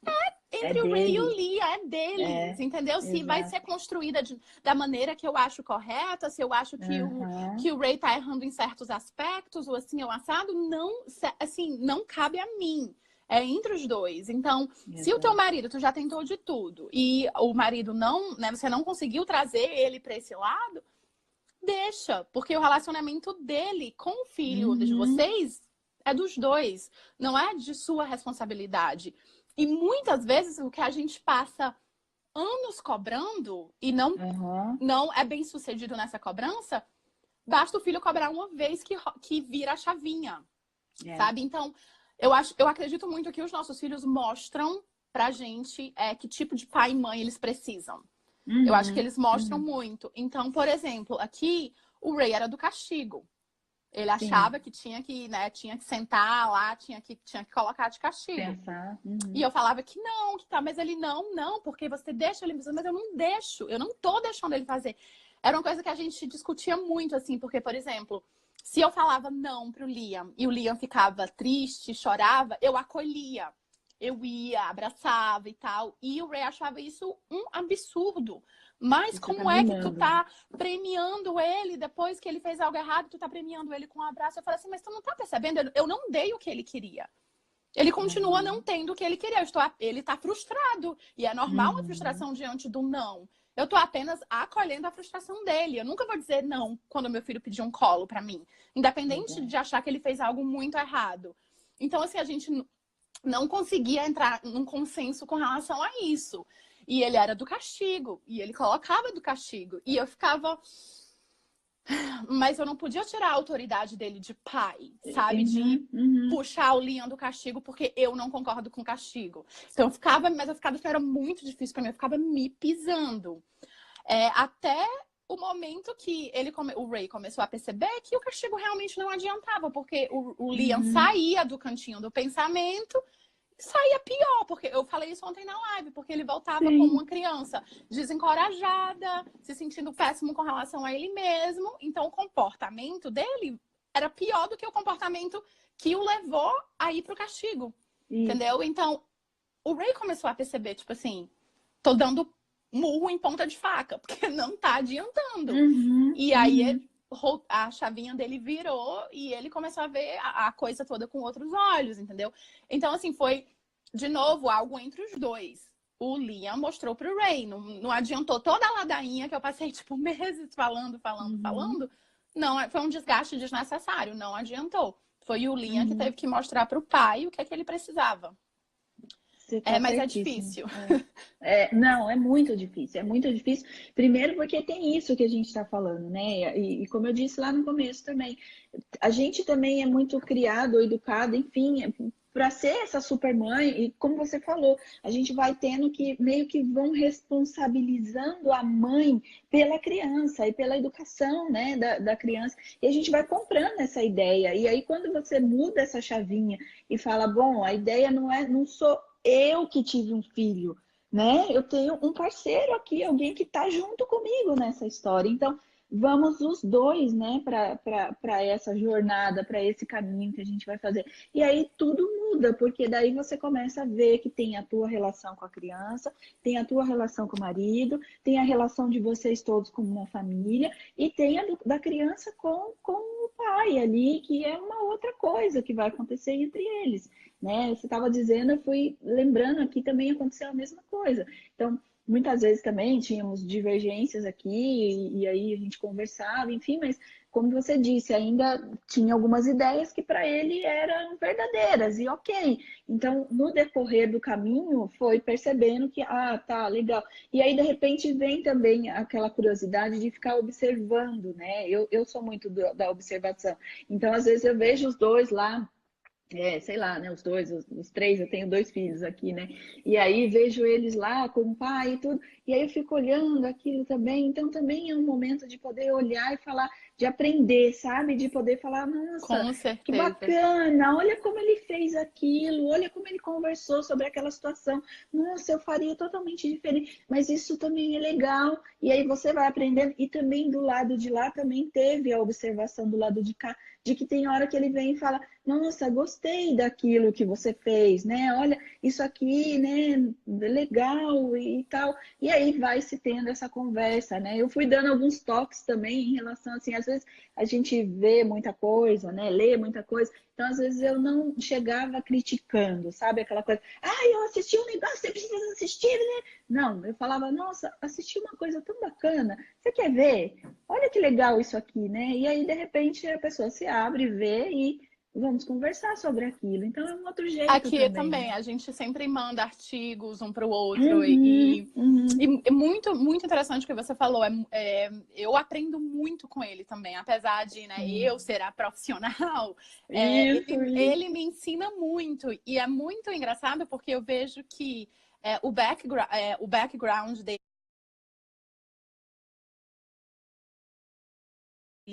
É Entre o Ray e o dele. Lia, é deles, É, entendeu? Se vai exato. ser construída da maneira que eu acho correta, se eu acho Aham, que o Ray tá errando em certos aspectos, ou assim, ou assado, não, assim, não cabe a mim. É entre os dois. Então, se o teu exato. marido, tu já tentou de tudo, e o marido não, né, você não conseguiu trazer ele para esse lado, deixa, porque o relacionamento dele com o filho de Uhum, vocês é dos dois, não é de sua responsabilidade. E muitas vezes o que a gente passa anos cobrando e aham, não é bem sucedido nessa cobrança, basta o filho cobrar uma vez que vira a chavinha, é. sabe? Então, eu acredito muito que os nossos filhos mostram pra gente que tipo de pai e mãe eles precisam. Eu acho que Uhum, eles mostram uhum. muito. Então, por exemplo, aqui o Ray era do castigo. Ele Sim, achava que né, tinha que sentar lá, tinha que colocar de castigo. pensar. E Uhum, eu falava que não, que tá, mas ele não, porque você deixa ele, mas eu não deixo, eu não tô deixando ele fazer. Era uma coisa que a gente discutia muito, assim, porque, por exemplo, se eu falava não pro Liam e o Liam ficava triste, chorava, eu acolhia. Eu ia, abraçava e tal. E o Ray achava isso um absurdo. Mas você tá como é que tu mimando. tá premiando ele depois que ele fez algo errado, tu tá premiando ele com um abraço? Eu falei assim, mas tu não tá percebendo? Eu não dei o que ele queria. Ele continua não Uhum, tendo o que ele queria. Ele está frustrado. E é normal uma uhum, frustração diante do não. Eu estou apenas acolhendo a frustração dele. Eu nunca vou dizer não quando meu filho pedir um colo para mim. Independente exato. de achar que ele fez algo muito errado. Então, assim, a gente não conseguia entrar num consenso com relação a isso. E ele era do castigo. E ele colocava do castigo. E eu ficava. Mas eu não podia tirar a autoridade dele de pai, sabe? De Uhum, uhum. puxar o Liam do castigo porque eu não concordo com o castigo. Então mas eu ficava, isso era muito difícil para mim, eu ficava me pisando. Até o momento que o Ray começou a perceber que o castigo realmente não adiantava, porque o Liam Uhum. saía do cantinho do pensamento saía pior, porque eu falei isso ontem na live, porque ele voltava como uma Sim. criança desencorajada, se sentindo péssimo com relação a ele mesmo. Então, o comportamento dele era pior do que o comportamento que o levou a ir pro castigo. Isso. Entendeu? Então, o Ray começou a perceber, tipo assim, tô dando murro em ponta de faca, porque não tá adiantando. Uhum, E aí uhum. a chavinha dele virou e ele começou a ver a coisa toda com outros olhos, entendeu? Então, assim, foi, de novo, algo entre os dois. O Liam mostrou pro Ray, não adiantou toda a ladainha que eu passei, tipo, meses Uhum, falando. Não, foi um desgaste desnecessário, não adiantou. Foi o Liam que teve uhum. que mostrar pro pai o que é que ele precisava. Você tá Mas é certíssimo. difícil. Não, é muito difícil, é muito difícil. Primeiro porque tem isso que a gente está falando, né? E como eu disse lá no começo também, a gente também é muito criado, ou educado, enfim, para ser essa supermãe, e como você falou, a gente vai tendo que meio que vão responsabilizando a mãe pela criança e pela educação, né, da criança, e a gente vai comprando essa ideia. E aí, quando você muda essa chavinha e fala, bom, a ideia não sou eu que tive um filho, né? Eu tenho um parceiro aqui, alguém que está junto comigo nessa história. Então, vamos os dois, né, para essa jornada, para esse caminho que a gente vai fazer. E aí tudo muda, porque daí você começa a ver que tem a tua relação com a criança, tem a tua relação com o marido, tem a relação de vocês todos como uma família, e tem da criança com o pai ali, que é uma outra coisa que vai acontecer entre eles, né? Você estava dizendo, eu fui lembrando aqui também aconteceu a mesma coisa. Então, muitas vezes também tínhamos divergências aqui, e aí a gente conversava, enfim, mas como você disse, ainda tinha algumas ideias que para ele eram verdadeiras, e ok. Então, no decorrer do caminho, foi percebendo que, tá, legal. E aí, de repente, vem também aquela curiosidade de ficar observando, né? Eu sou muito da observação. Então, às vezes, eu vejo os dois lá sei lá, né, os dois, os três, eu tenho dois filhos aqui, né? E aí vejo eles lá com o pai e tudo, E aí eu fico olhando aquilo também. Então também é um momento de poder olhar e falar, de aprender, sabe? De poder falar, nossa, Com que certeza. bacana, olha como ele fez aquilo, olha como ele conversou sobre aquela situação. Nossa, eu faria totalmente diferente, mas isso também é legal. E aí você vai aprendendo. E também do lado de lá também teve a observação do lado de cá, de que tem hora que ele vem e fala, nossa, gostei daquilo que você fez, né? Olha, isso aqui, né? Legal e tal. E aí vai se tendo essa conversa, né? Eu fui dando alguns toques também em relação, assim, às vezes a gente vê muita coisa, né? Lê muita coisa. Então, às vezes, eu não chegava criticando, sabe? Aquela coisa, eu assisti um negócio, você precisa assistir, né? Não, eu falava, nossa, assisti uma coisa tão bacana, você quer ver? Olha que legal isso aqui, né? E aí, de repente, a pessoa se abre, vê e vamos conversar sobre aquilo. Então, é um outro jeito Aqui também, também, né? a gente sempre manda artigos um para o outro Uhum, uhum. e é muito, muito interessante o que você falou. Eu aprendo muito com ele também, apesar de, né, Sim. eu ser a profissional, Isso, ele isso. me ensina muito. E é muito engraçado porque eu vejo que o background dele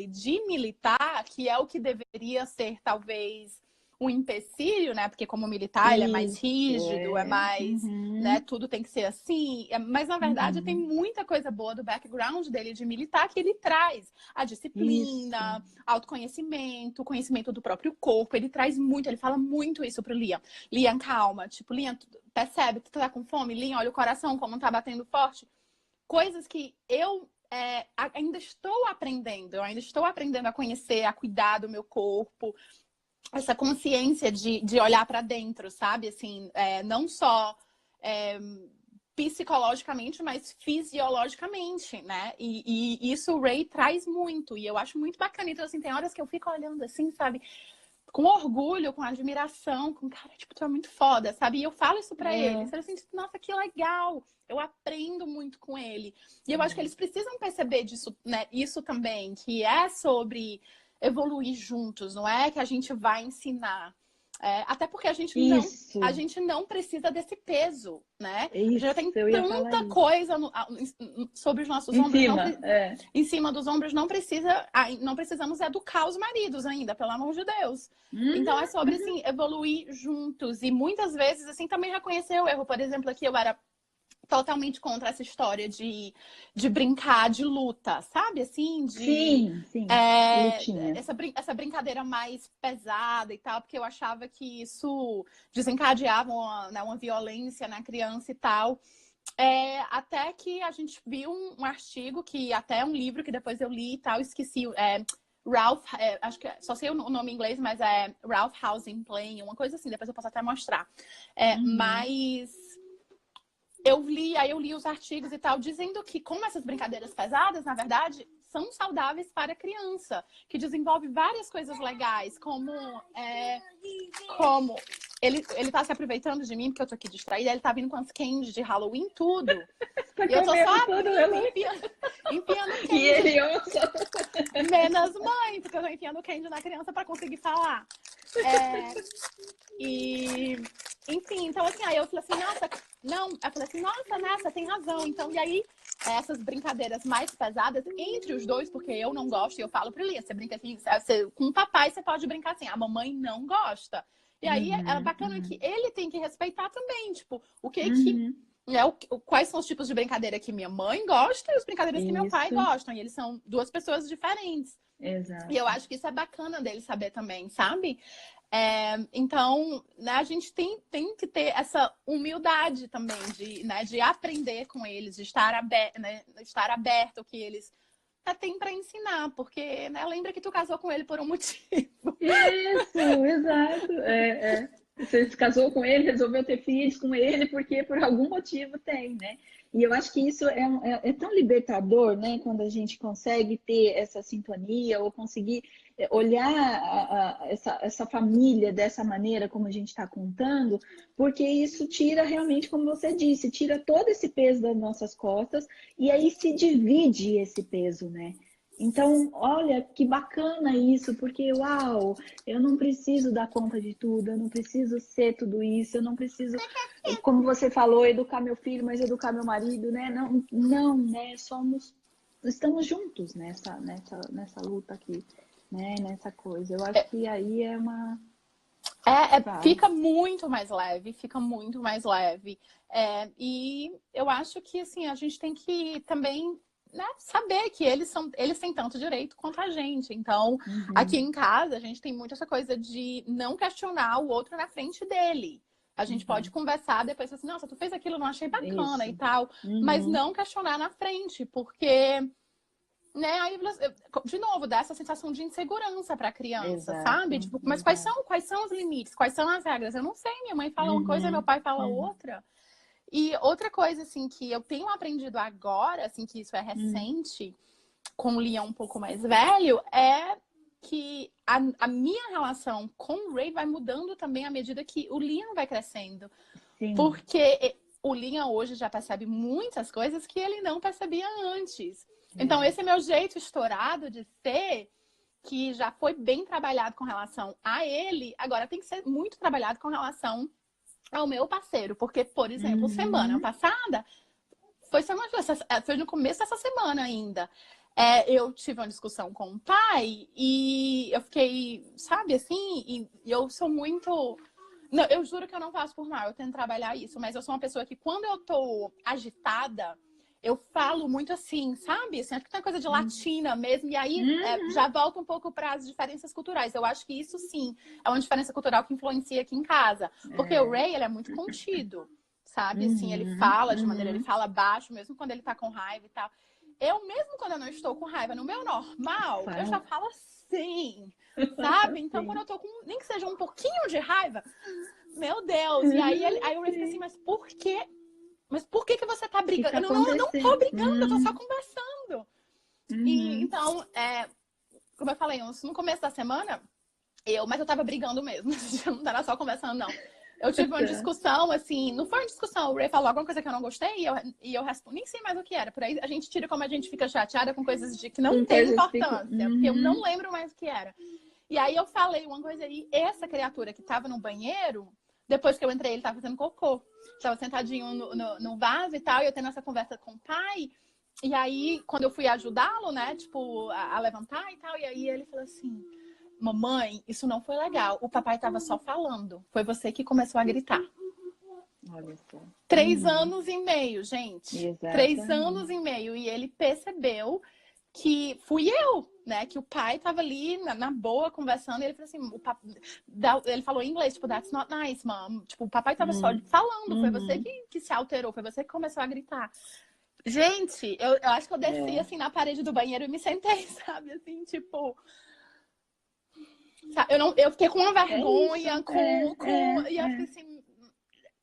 de militar, que é o que deveria ser talvez um empecilho, né? Porque como militar ele é mais Isso, rígido, é é. mais, né? Uhum, Tudo tem que ser assim. Mas na verdade tem uhum. muita coisa boa do background dele de militar que ele traz a Isso. disciplina, autoconhecimento, conhecimento do próprio corpo. Ele traz muito, ele fala muito isso pro Liam. Liam, calma, tipo, Liam, percebe que tu tá com fome? Liam, olha o coração como tá batendo forte. Coisas que eu ainda estou aprendendo, eu ainda estou aprendendo a conhecer, a cuidar do meu corpo, essa consciência de olhar para dentro, sabe? Assim, não só é, psicologicamente, mas fisiologicamente, né? E isso o Ray traz muito, e eu acho muito bacana. Então, assim, tem horas que eu fico olhando assim, sabe? Com orgulho, com admiração, com cara, tipo, tu é muito foda, sabe? E eu falo isso pra ele. É, Ele assim, tipo, nossa, que legal. Eu aprendo muito com ele. E eu acho que eles precisam perceber disso, né? Isso também, que é sobre evoluir juntos, não é que a gente vai ensinar. Até porque a isso, gente não precisa desse peso, né? A gente já isso, tem eu ia falar tanta isso. coisa sobre os nossos Em ombros, cima, é. em cima dos ombros, não precisamos educar os maridos ainda, pelo amor de Deus. Então é Uhum, sobre uhum. assim evoluir juntos e muitas vezes assim também reconhecer o erro. Por exemplo, aqui eu era totalmente contra essa história de brincar de luta, sabe? Assim, Sim, sim, lutinha. essa brincadeira mais pesada e tal, porque eu achava que isso desencadeava uma violência na criança e tal. Até que a gente viu um artigo, que até um livro que depois eu li e tal, esqueci. Ralph, acho que só sei o nome em inglês, mas é Ralph Housing Playing, uma coisa assim, depois eu posso até mostrar. Uhum. Mas aí eu li os artigos e tal, dizendo que como essas brincadeiras pesadas, na verdade, são saudáveis para a criança, que desenvolve várias coisas legais, como ele tá se aproveitando de mim, porque eu tô aqui distraída, ele tá vindo com as candies de Halloween, tudo. Tá E eu tô comendo só tudo, abrindo, ela. enfiando E candy, ele ouça. menos mãe, porque eu tô enfiando candy na criança para conseguir falar. E, enfim, então assim, aí eu falei assim, nossa, não, eu falei assim, nossa, Nessa, tem razão. Então, e aí, essas brincadeiras mais pesadas entre os dois, porque eu não gosto, e eu falo pra Lia, você brinca assim, com o papai você pode brincar assim, a mamãe não gosta. E aí é Uhum, bacana que uhum, ele tem que respeitar também, tipo, o que que. uhum. Quais são os tipos de brincadeira que minha mãe gosta e as brincadeiras que meu pai Isso, gosta. E eles são duas pessoas diferentes. E eu exato. acho que isso é bacana dele saber também, sabe? Então, né, a gente tem que ter essa humildade também de aprender com eles, de estar aberto ao que eles têm para ensinar, porque né, lembra que tu casou com ele por um motivo. Isso, exato. Você se casou com ele, resolveu ter filhos com ele, porque por algum motivo tem, né? E eu acho que isso é tão libertador, né? Quando a gente consegue ter essa sintonia ou conseguir olhar essa família dessa maneira como a gente está contando, porque isso tira realmente, como você disse, tira todo esse peso das nossas costas e aí se divide esse peso, né? Então, olha que bacana isso, porque uau, eu não preciso dar conta de tudo, eu não preciso ser tudo isso, eu não preciso, como você falou, educar meu filho, mas educar meu marido, né? Não, não, né? Estamos juntos nessa luta aqui, né? Nessa coisa. Eu acho que aí é uma. Fica muito mais leve, fica muito mais leve. E eu acho que assim, a gente tem que também, né, saber que eles têm tanto direito quanto a gente. Então, aqui em casa, a gente tem muito essa coisa de não questionar o outro na frente dele. A gente pode conversar depois, assim, nossa, tu fez aquilo, eu não achei bacana e tal. Mas não questionar na frente, porque, né, aí, de novo, dá essa sensação de insegurança para a criança, Exato, sabe? Tipo, mas quais são os limites? Quais são as regras? Eu não sei, minha mãe fala uma coisa, meu pai fala outra. E outra coisa, assim, que eu tenho aprendido agora, assim, que isso é recente, com o Liam um pouco mais velho, é que a minha relação com o Ray vai mudando também à medida que o Liam vai crescendo. Sim. Porque o Liam hoje já percebe muitas coisas que ele não percebia antes. Então, esse meu jeito estourado de ser, que já foi bem trabalhado com relação a ele, agora tem que ser muito trabalhado com relação ao meu parceiro. Porque, por exemplo, semana passada, foi no começo dessa semana ainda, eu tive uma discussão com o pai e eu fiquei, sabe, assim, e eu sou muito... Não, eu juro que eu não faço por mal, eu tento trabalhar isso, mas eu sou uma pessoa que quando eu tô agitada, eu falo muito assim, sabe? Assim, acho que tem uma coisa de latina mesmo, e aí já volta um pouco para as diferenças culturais. Eu acho que isso sim é uma diferença cultural que influencia aqui em casa. Porque o Ray, ele é muito contido, sabe? Assim, ele fala de maneira, ele fala baixo, mesmo quando ele tá com raiva e tal. Eu, mesmo quando eu não estou com raiva, no meu normal, eu já falo assim, sabe? Então, quando eu tô com, nem que seja um pouquinho de raiva, meu Deus. E aí o Ray fica assim, mas por quê? Mas por que você tá brigando? Eu não tô brigando, eu tô só conversando. E então, como eu falei, no começo da semana, mas eu tava brigando mesmo. Não era só conversando, não. Eu tive uma discussão, assim, não foi uma discussão, o Ray falou alguma coisa que eu não gostei e eu respondi, nem sei mais o que era. Por aí a gente tira como a gente fica chateada com coisas que não tem importância, porque eu não lembro mais o que era. E aí eu falei uma coisa aí, essa criatura que tava no banheiro, depois que eu entrei, ele tava fazendo cocô. Tava sentadinho no vaso e tal, e eu tendo essa conversa com o pai. E aí, quando eu fui ajudá-lo, né, tipo, a levantar e tal, e aí ele falou assim, mamãe, isso não foi legal. O papai tava só falando. Foi você que começou a gritar. Olha só. 3 anos e meio, gente. Exatamente. 3 anos e meio. E ele percebeu que fui eu, né? Que o pai tava ali na boa conversando e ele falou assim, ele falou em inglês, tipo, that's not nice, mom. Tipo, o papai tava só falando, foi você que se alterou, foi você que começou a gritar. Gente, eu acho que eu desci assim na parede do banheiro e me sentei, sabe? Assim, tipo... Sabe? Eu fiquei com uma vergonha, e eu fiquei assim...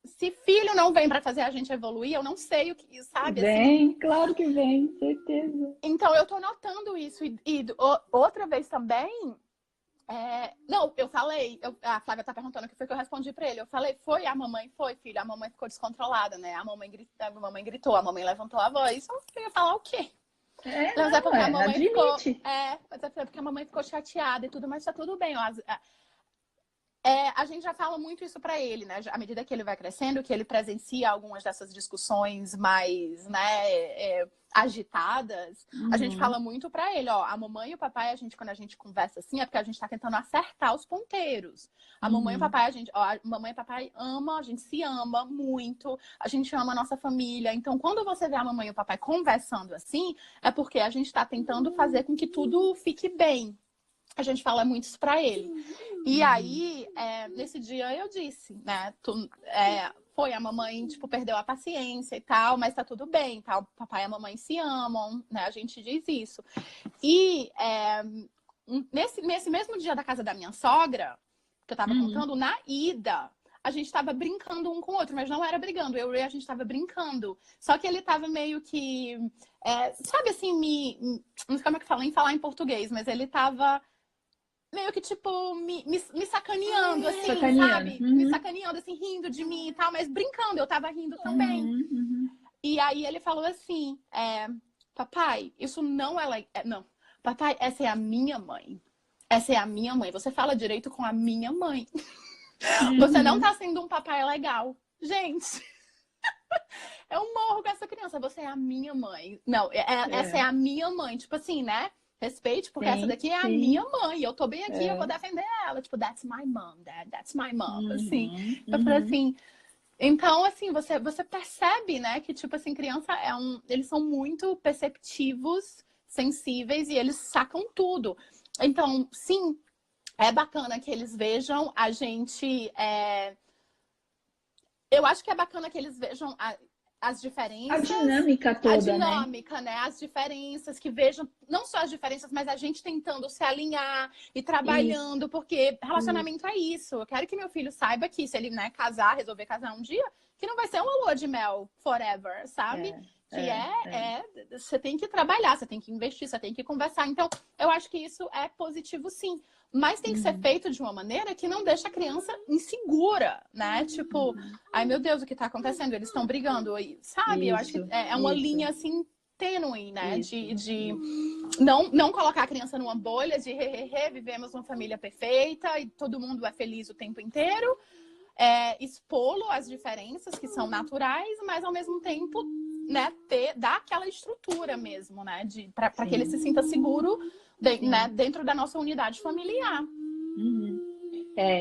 Se filho não vem para fazer a gente evoluir, eu não sei o que, sabe? Vem, assim, claro que vem, certeza. Então, eu tô notando isso. E outra vez também... Não, eu falei... a Flávia tá perguntando o que foi que eu respondi pra ele. Eu falei, foi a mamãe? Foi, filho. A mamãe ficou descontrolada, né? A mamãe gritou, a mamãe levantou a voz. Eu ia falar o quê? Mas é porque a mamãe ficou... mas é porque a mamãe ficou chateada e tudo, mas tá tudo bem. A gente já fala muito isso pra ele, né? À medida que ele vai crescendo, que ele presencia algumas dessas discussões mais, né, agitadas, a gente fala muito pra ele, ó, a mamãe e o papai, quando a gente conversa assim, é porque a gente tá tentando acertar os ponteiros. A mamãe e o papai, a mamãe e o papai ama, a gente se ama muito, a gente ama a nossa família. Então, quando você vê a mamãe e o papai conversando assim, é porque a gente tá tentando fazer com que tudo fique bem. A gente fala muito isso pra ele. E aí, nesse dia eu disse, né? Foi, a mamãe, tipo, perdeu a paciência e tal, mas tá tudo bem, tá? O papai e a mamãe se amam, né? A gente diz isso. E nesse mesmo dia da casa da minha sogra, que eu tava contando, na ida, a gente tava brincando um com o outro, mas não era brigando. Eu e a gente tava brincando. Só que ele tava meio que... sabe assim, não sei como é que fala em falar em português, mas ele tava... meio que, tipo, me sacaneando, assim, sabe? Me sacaneando, assim, rindo de mim e tal, mas brincando, eu tava rindo também. E aí ele falou assim, papai, isso não é... Não, papai, essa é a minha mãe. Essa é a minha mãe. Você fala direito com a minha mãe. Você não tá sendo um papai legal. Gente, eu morro com essa criança. Você é a minha mãe. Não, essa é a minha mãe. Tipo assim, né? Respeite, porque essa daqui é a minha mãe. Eu tô bem aqui, eu vou defender ela. Tipo, that's my mom, dad. That's my mom. Assim. Eu falei assim... Então, assim, você percebe, né? Que, tipo assim, criança eles são muito perceptivos, sensíveis e eles sacam tudo. Então, sim, é bacana que eles vejam a gente... Eu acho que é bacana que eles vejam as diferenças. A dinâmica toda, a dinâmica, né? As diferenças, que vejam não só as diferenças, mas a gente tentando se alinhar e trabalhando, porque relacionamento é isso. Eu quero que meu filho saiba que se ele, né, resolver casar um dia, que não vai ser uma lua de mel forever, sabe? Você tem que trabalhar, você tem que investir, você tem que conversar. Então, eu acho que isso é positivo, sim. Mas tem que ser feito de uma maneira que não deixa a criança insegura, né? Tipo, ai meu Deus, o que tá acontecendo? Eles estão brigando, sabe? Eu acho que é uma linha, assim, tênue, né? De não colocar a criança numa bolha de vivemos uma família perfeita e todo mundo é feliz o tempo inteiro. Expô-lo às diferenças que são naturais, mas ao mesmo tempo, né, dar aquela estrutura mesmo, né, para que ele se sinta seguro né, dentro da nossa unidade familiar.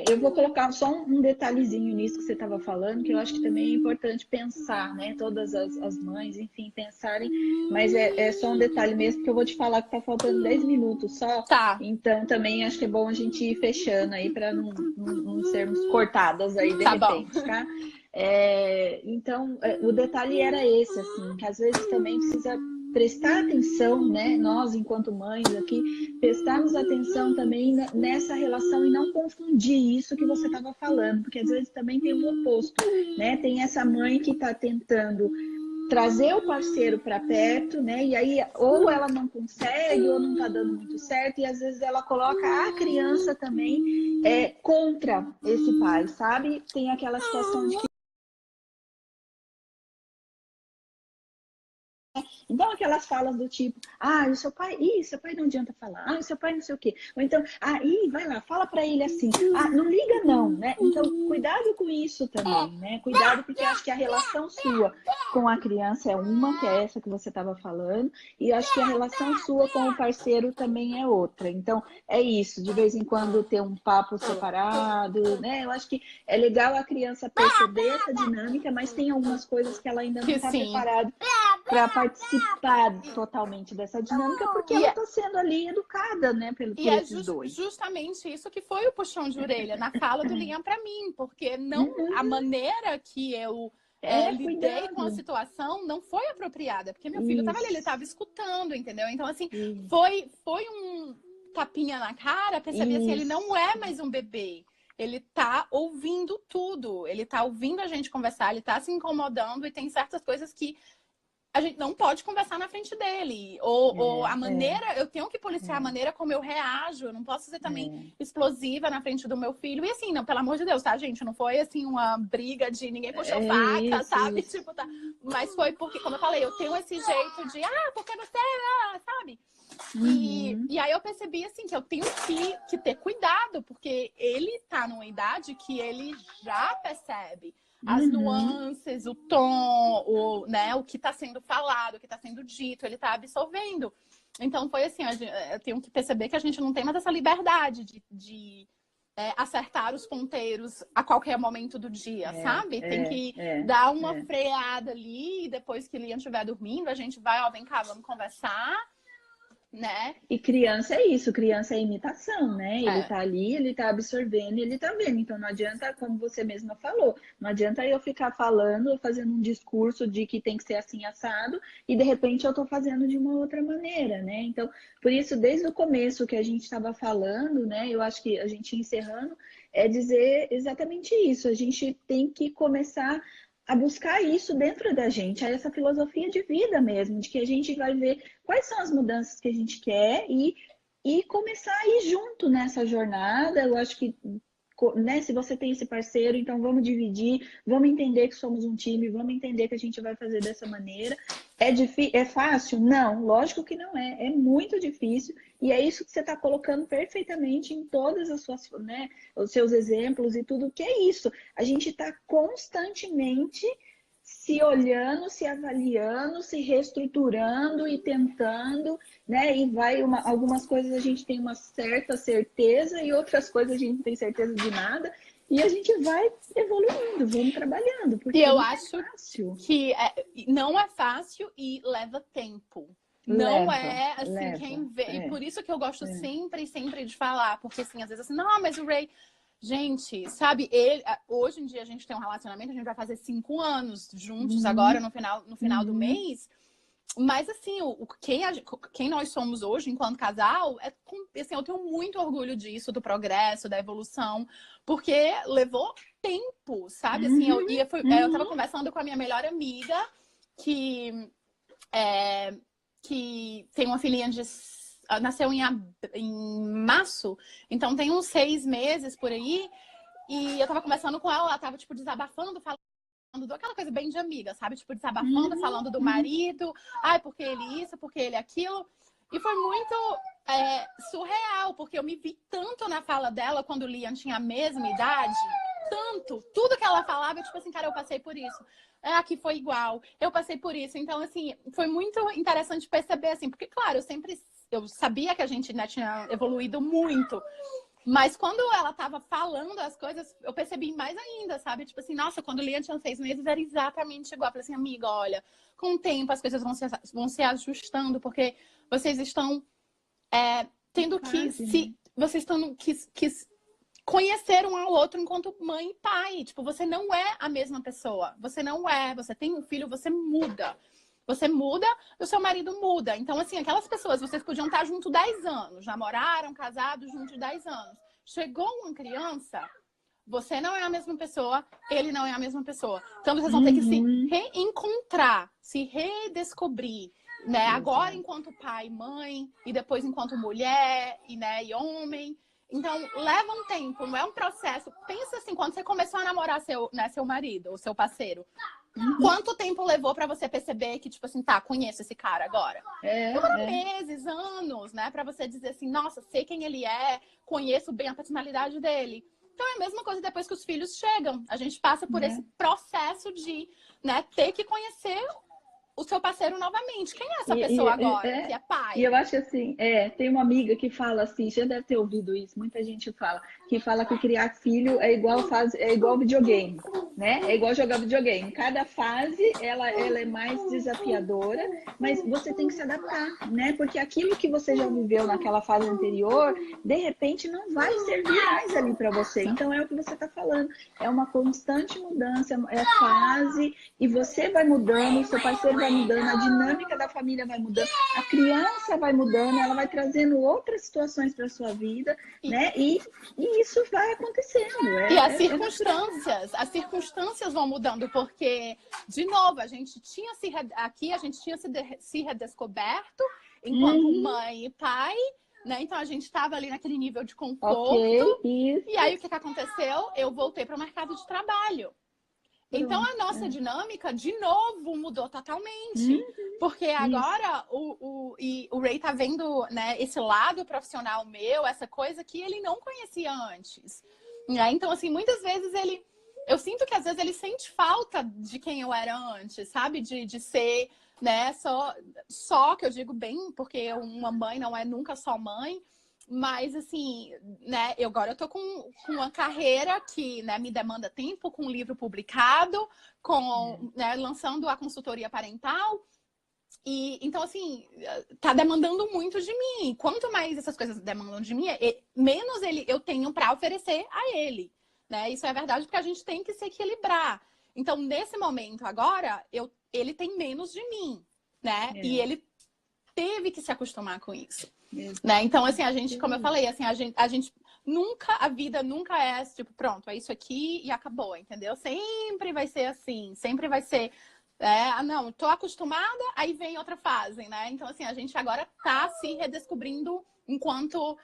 Eu vou colocar só um detalhezinho nisso que você estava falando, que eu acho que também é importante pensar, né? Todas as mães, enfim, pensarem, mas é só um detalhe mesmo, porque eu vou te falar que está faltando 10 minutos só. Tá. Então também acho que é bom a gente ir fechando aí para não sermos cortadas aí de repente, bom. tá? Então, o detalhe era esse, assim, que às vezes também precisa prestar atenção, né? Nós, enquanto mães aqui, prestarmos atenção também nessa relação e não confundir isso que você estava falando, porque às vezes também tem o oposto, né? Tem essa mãe que está tentando trazer o parceiro para perto, né? E aí ou ela não consegue ou não está dando muito certo e às vezes ela coloca a criança também contra esse pai, sabe? Tem aquela situação de que então, aquelas falas do tipo, o seu pai não adianta falar, o seu pai não sei o quê. Ou então, vai lá, fala pra ele assim, não liga não, né? Então, cuidado com isso também, né? Cuidado porque acho que a relação sua com a criança é uma, que é essa que você estava falando, e acho que a relação sua com o parceiro também é outra. Então, é isso, de vez em quando ter um papo separado, né? Eu acho que é legal a criança perceber essa dinâmica, mas tem algumas coisas que ela ainda não está preparada para participar totalmente dessa dinâmica, porque ela está sendo ali educada, né, por esses dois. Justamente isso que foi o puxão de orelha na fala do Liam para mim, porque não a maneira que eu lidei com a situação não foi apropriada, porque meu filho estava ali, ele estava escutando, entendeu? Então, assim, foi um tapinha na cara, percebi assim, ele não é mais um bebê. Ele tá ouvindo tudo, ele tá ouvindo a gente conversar, ele tá se incomodando e tem certas coisas que a gente não pode conversar na frente dele. Ou a maneira, eu tenho que policiar a maneira como eu reajo. Eu não posso ser também explosiva na frente do meu filho. E assim, não, pelo amor de Deus, tá, gente? Não foi assim uma briga de ninguém puxou faca, sabe? Tipo, tá. Mas foi porque, como eu falei, eu tenho esse jeito de, porque você, sabe? E aí eu percebi assim que eu tenho que ter cuidado, porque ele tá numa idade que ele já percebe as nuances, o tom, o que está sendo falado, o que está sendo dito, ele está absorvendo. Então foi assim, eu tenho que perceber que a gente não tem mais essa liberdade de acertar os ponteiros a qualquer momento do dia, sabe? Tem que dar uma freada ali, e depois que o Liam estiver dormindo, a gente vai, vem cá, vamos conversar. Né? E criança é isso, criança é imitação, né? Ele tá ali, ele tá absorvendo, ele tá vendo. Então não adianta, como você mesma falou, não adianta eu ficar falando ou fazendo um discurso de que tem que ser assim assado e de repente eu tô fazendo de uma outra maneira, né? Então, por isso, desde o começo que a gente estava falando, né? Eu acho que a gente encerrando é dizer exatamente isso. A gente tem que começar a buscar isso dentro da gente, essa filosofia de vida mesmo, de que a gente vai ver quais são as mudanças que a gente quer e começar a ir junto nessa jornada. Eu acho que né? Se você tem esse parceiro, então vamos dividir, vamos entender que somos um time, vamos entender que a gente vai fazer dessa maneira. É fácil? Não, lógico que não é. É muito difícil. E é isso que você está colocando perfeitamente em todas as suas, né, os seus exemplos e tudo, que é isso. A gente está constantemente se olhando, se avaliando, se reestruturando e tentando, né? E algumas coisas a gente tem uma certa certeza e outras coisas a gente não tem certeza de nada. E a gente vai evoluindo, vamos trabalhando, porque E eu não acho é fácil. que não é fácil e leva tempo. Não é assim, quem vê. E por isso que eu gosto sempre de falar. Porque assim, às vezes assim, não, mas o Ray. Gente, sabe, hoje em dia a gente tem um relacionamento, a gente vai fazer 5 anos juntos agora no final do mês. Mas assim, quem nós somos hoje enquanto casal, assim, eu tenho muito orgulho disso, do progresso, da evolução, porque levou tempo, sabe? Assim, eu tava conversando com a minha melhor amiga, que tem uma filhinha nasceu em março, então tem uns 6 meses por aí, e eu tava conversando com ela tava, tipo, desabafando, falando aquela coisa bem de amiga, sabe? Tipo, desabafando, falando do marido, porque ele isso, porque ele aquilo. E foi muito surreal, porque eu me vi tanto na fala dela quando o Liam tinha a mesma idade, tanto, tudo que ela falava, tipo assim, cara, eu passei por isso. Aqui foi igual, eu passei por isso. Então, assim, foi muito interessante perceber, assim, porque, claro, eu sabia que a gente, né, tinha evoluído muito. Mas quando ela tava falando as coisas, eu percebi mais ainda, sabe? Tipo assim, nossa, quando o Liam tinha 6 meses, era exatamente igual. Eu falei assim, amiga, olha, com o tempo as coisas vão se ajustando, porque vocês estão tendo que se... Vocês estão que conhecer um ao outro enquanto mãe e pai. Tipo, você não é a mesma pessoa. Você não é. Você tem um filho, você muda. Você muda, o seu marido muda. Então, assim, aquelas pessoas, vocês podiam estar junto 10 anos, namoraram, casados juntos 10 anos. Chegou uma criança, você não é a mesma pessoa, ele não é a mesma pessoa. Então, vocês vão ter que se reencontrar, se redescobrir, né? Agora, enquanto pai e mãe, e depois enquanto mulher, e homem. Então, leva um tempo, não é um processo. Pensa assim, quando você começou a namorar seu marido, ou seu parceiro, quanto tempo levou pra você perceber que, tipo assim, conheço esse cara agora? Demora meses, anos, né? Pra você dizer assim, nossa, sei quem ele é, conheço bem a personalidade dele. Então é a mesma coisa depois que os filhos chegam. A gente passa por esse processo de, né, ter que conhecer o seu parceiro novamente. Quem é essa pessoa agora que é pai? E eu acho assim, tem uma amiga que fala assim, já deve ter ouvido isso, muita gente fala que criar filho é igual videogame, né? É igual jogar videogame. Cada fase ela é mais desafiadora, mas você tem que se adaptar, né? Porque aquilo que você já viveu naquela fase anterior, de repente não vai servir mais ali para você. Então é o que você está falando, é uma constante mudança, é fase, e você vai mudando, seu parceiro vai mudando, a dinâmica da família vai mudando, a criança vai mudando, ela vai trazendo outras situações para sua vida, né? E isso vai acontecendo. E as circunstâncias vão mudando, porque, de novo, a gente tinha se redescoberto enquanto mãe e pai, né? Então a gente estava ali naquele nível de conforto. E aí o que aconteceu? Eu voltei para o mercado de trabalho. Então a nossa dinâmica, de novo, mudou totalmente. Porque agora o Ray tá vendo, né, esse lado profissional meu, essa coisa que ele não conhecia antes. Então, assim, muitas vezes eu sinto que às vezes ele sente falta de quem eu era antes, sabe? De ser, né, só que eu digo bem, porque uma mãe não é nunca só mãe. Mas, assim, né, agora eu tô com uma carreira que, né, me demanda tempo, com um livro publicado, né, lançando a consultoria parental. E, então, assim, tá demandando muito de mim. Quanto mais essas coisas demandam de mim, menos eu tenho para oferecer a ele, né? Isso é verdade, porque a gente tem que se equilibrar. Então, nesse momento agora, ele tem menos de mim, né? E ele teve que se acostumar com isso. Né? Então, assim, a gente, como eu falei, assim, a gente nunca, a vida nunca é tipo, pronto, é isso aqui e acabou, entendeu? Sempre vai ser assim, sempre vai ser, não, tô acostumada, aí vem outra fase, né? Então, assim, a gente agora tá se redescobrindo enquanto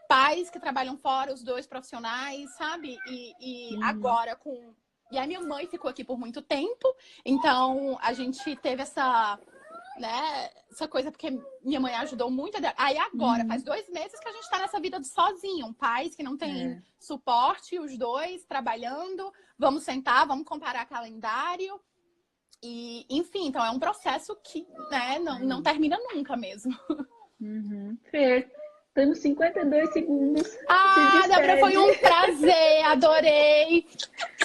pais que trabalham fora, os dois profissionais, sabe? E agora com... E a minha mãe ficou aqui por muito tempo, então a gente teve essa, né, essa coisa, porque minha mãe ajudou muito. Aí agora, faz 2 meses que a gente tá nessa vida de sozinho, pais que não têm suporte, os dois trabalhando, vamos sentar, vamos comparar calendário. E, enfim, então é um processo que, né, não termina nunca mesmo. Fer, temos 52 segundos. Débora, foi um prazer, adorei.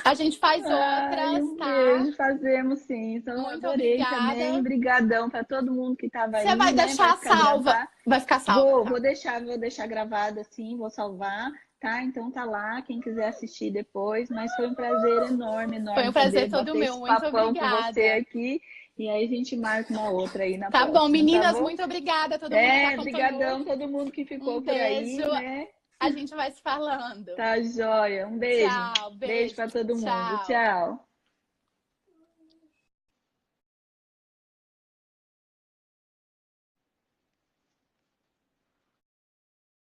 A gente faz outras, Um tá? beijo, fazemos sim. Então, Muito adorei obrigada. também. Obrigadão para todo mundo que estava aí. Você vai deixar salva? Vai ficar salva? Vou deixar gravado assim, vou salvar, tá? Então tá lá, quem quiser assistir depois. Mas foi um prazer enorme. Foi um prazer poder todo bater meu. esse Muito papão obrigada. com você aqui. E aí a gente marca uma outra aí na Tá próxima. bom, meninas, Tá bom? muito obrigada a todo mundo que acompanhou. Brigadão todo mundo que ficou por aí, beijo. né? A gente vai se falando. Tá joia. Um beijo. Tchau, Beijo para todo mundo. tchau. Tchau.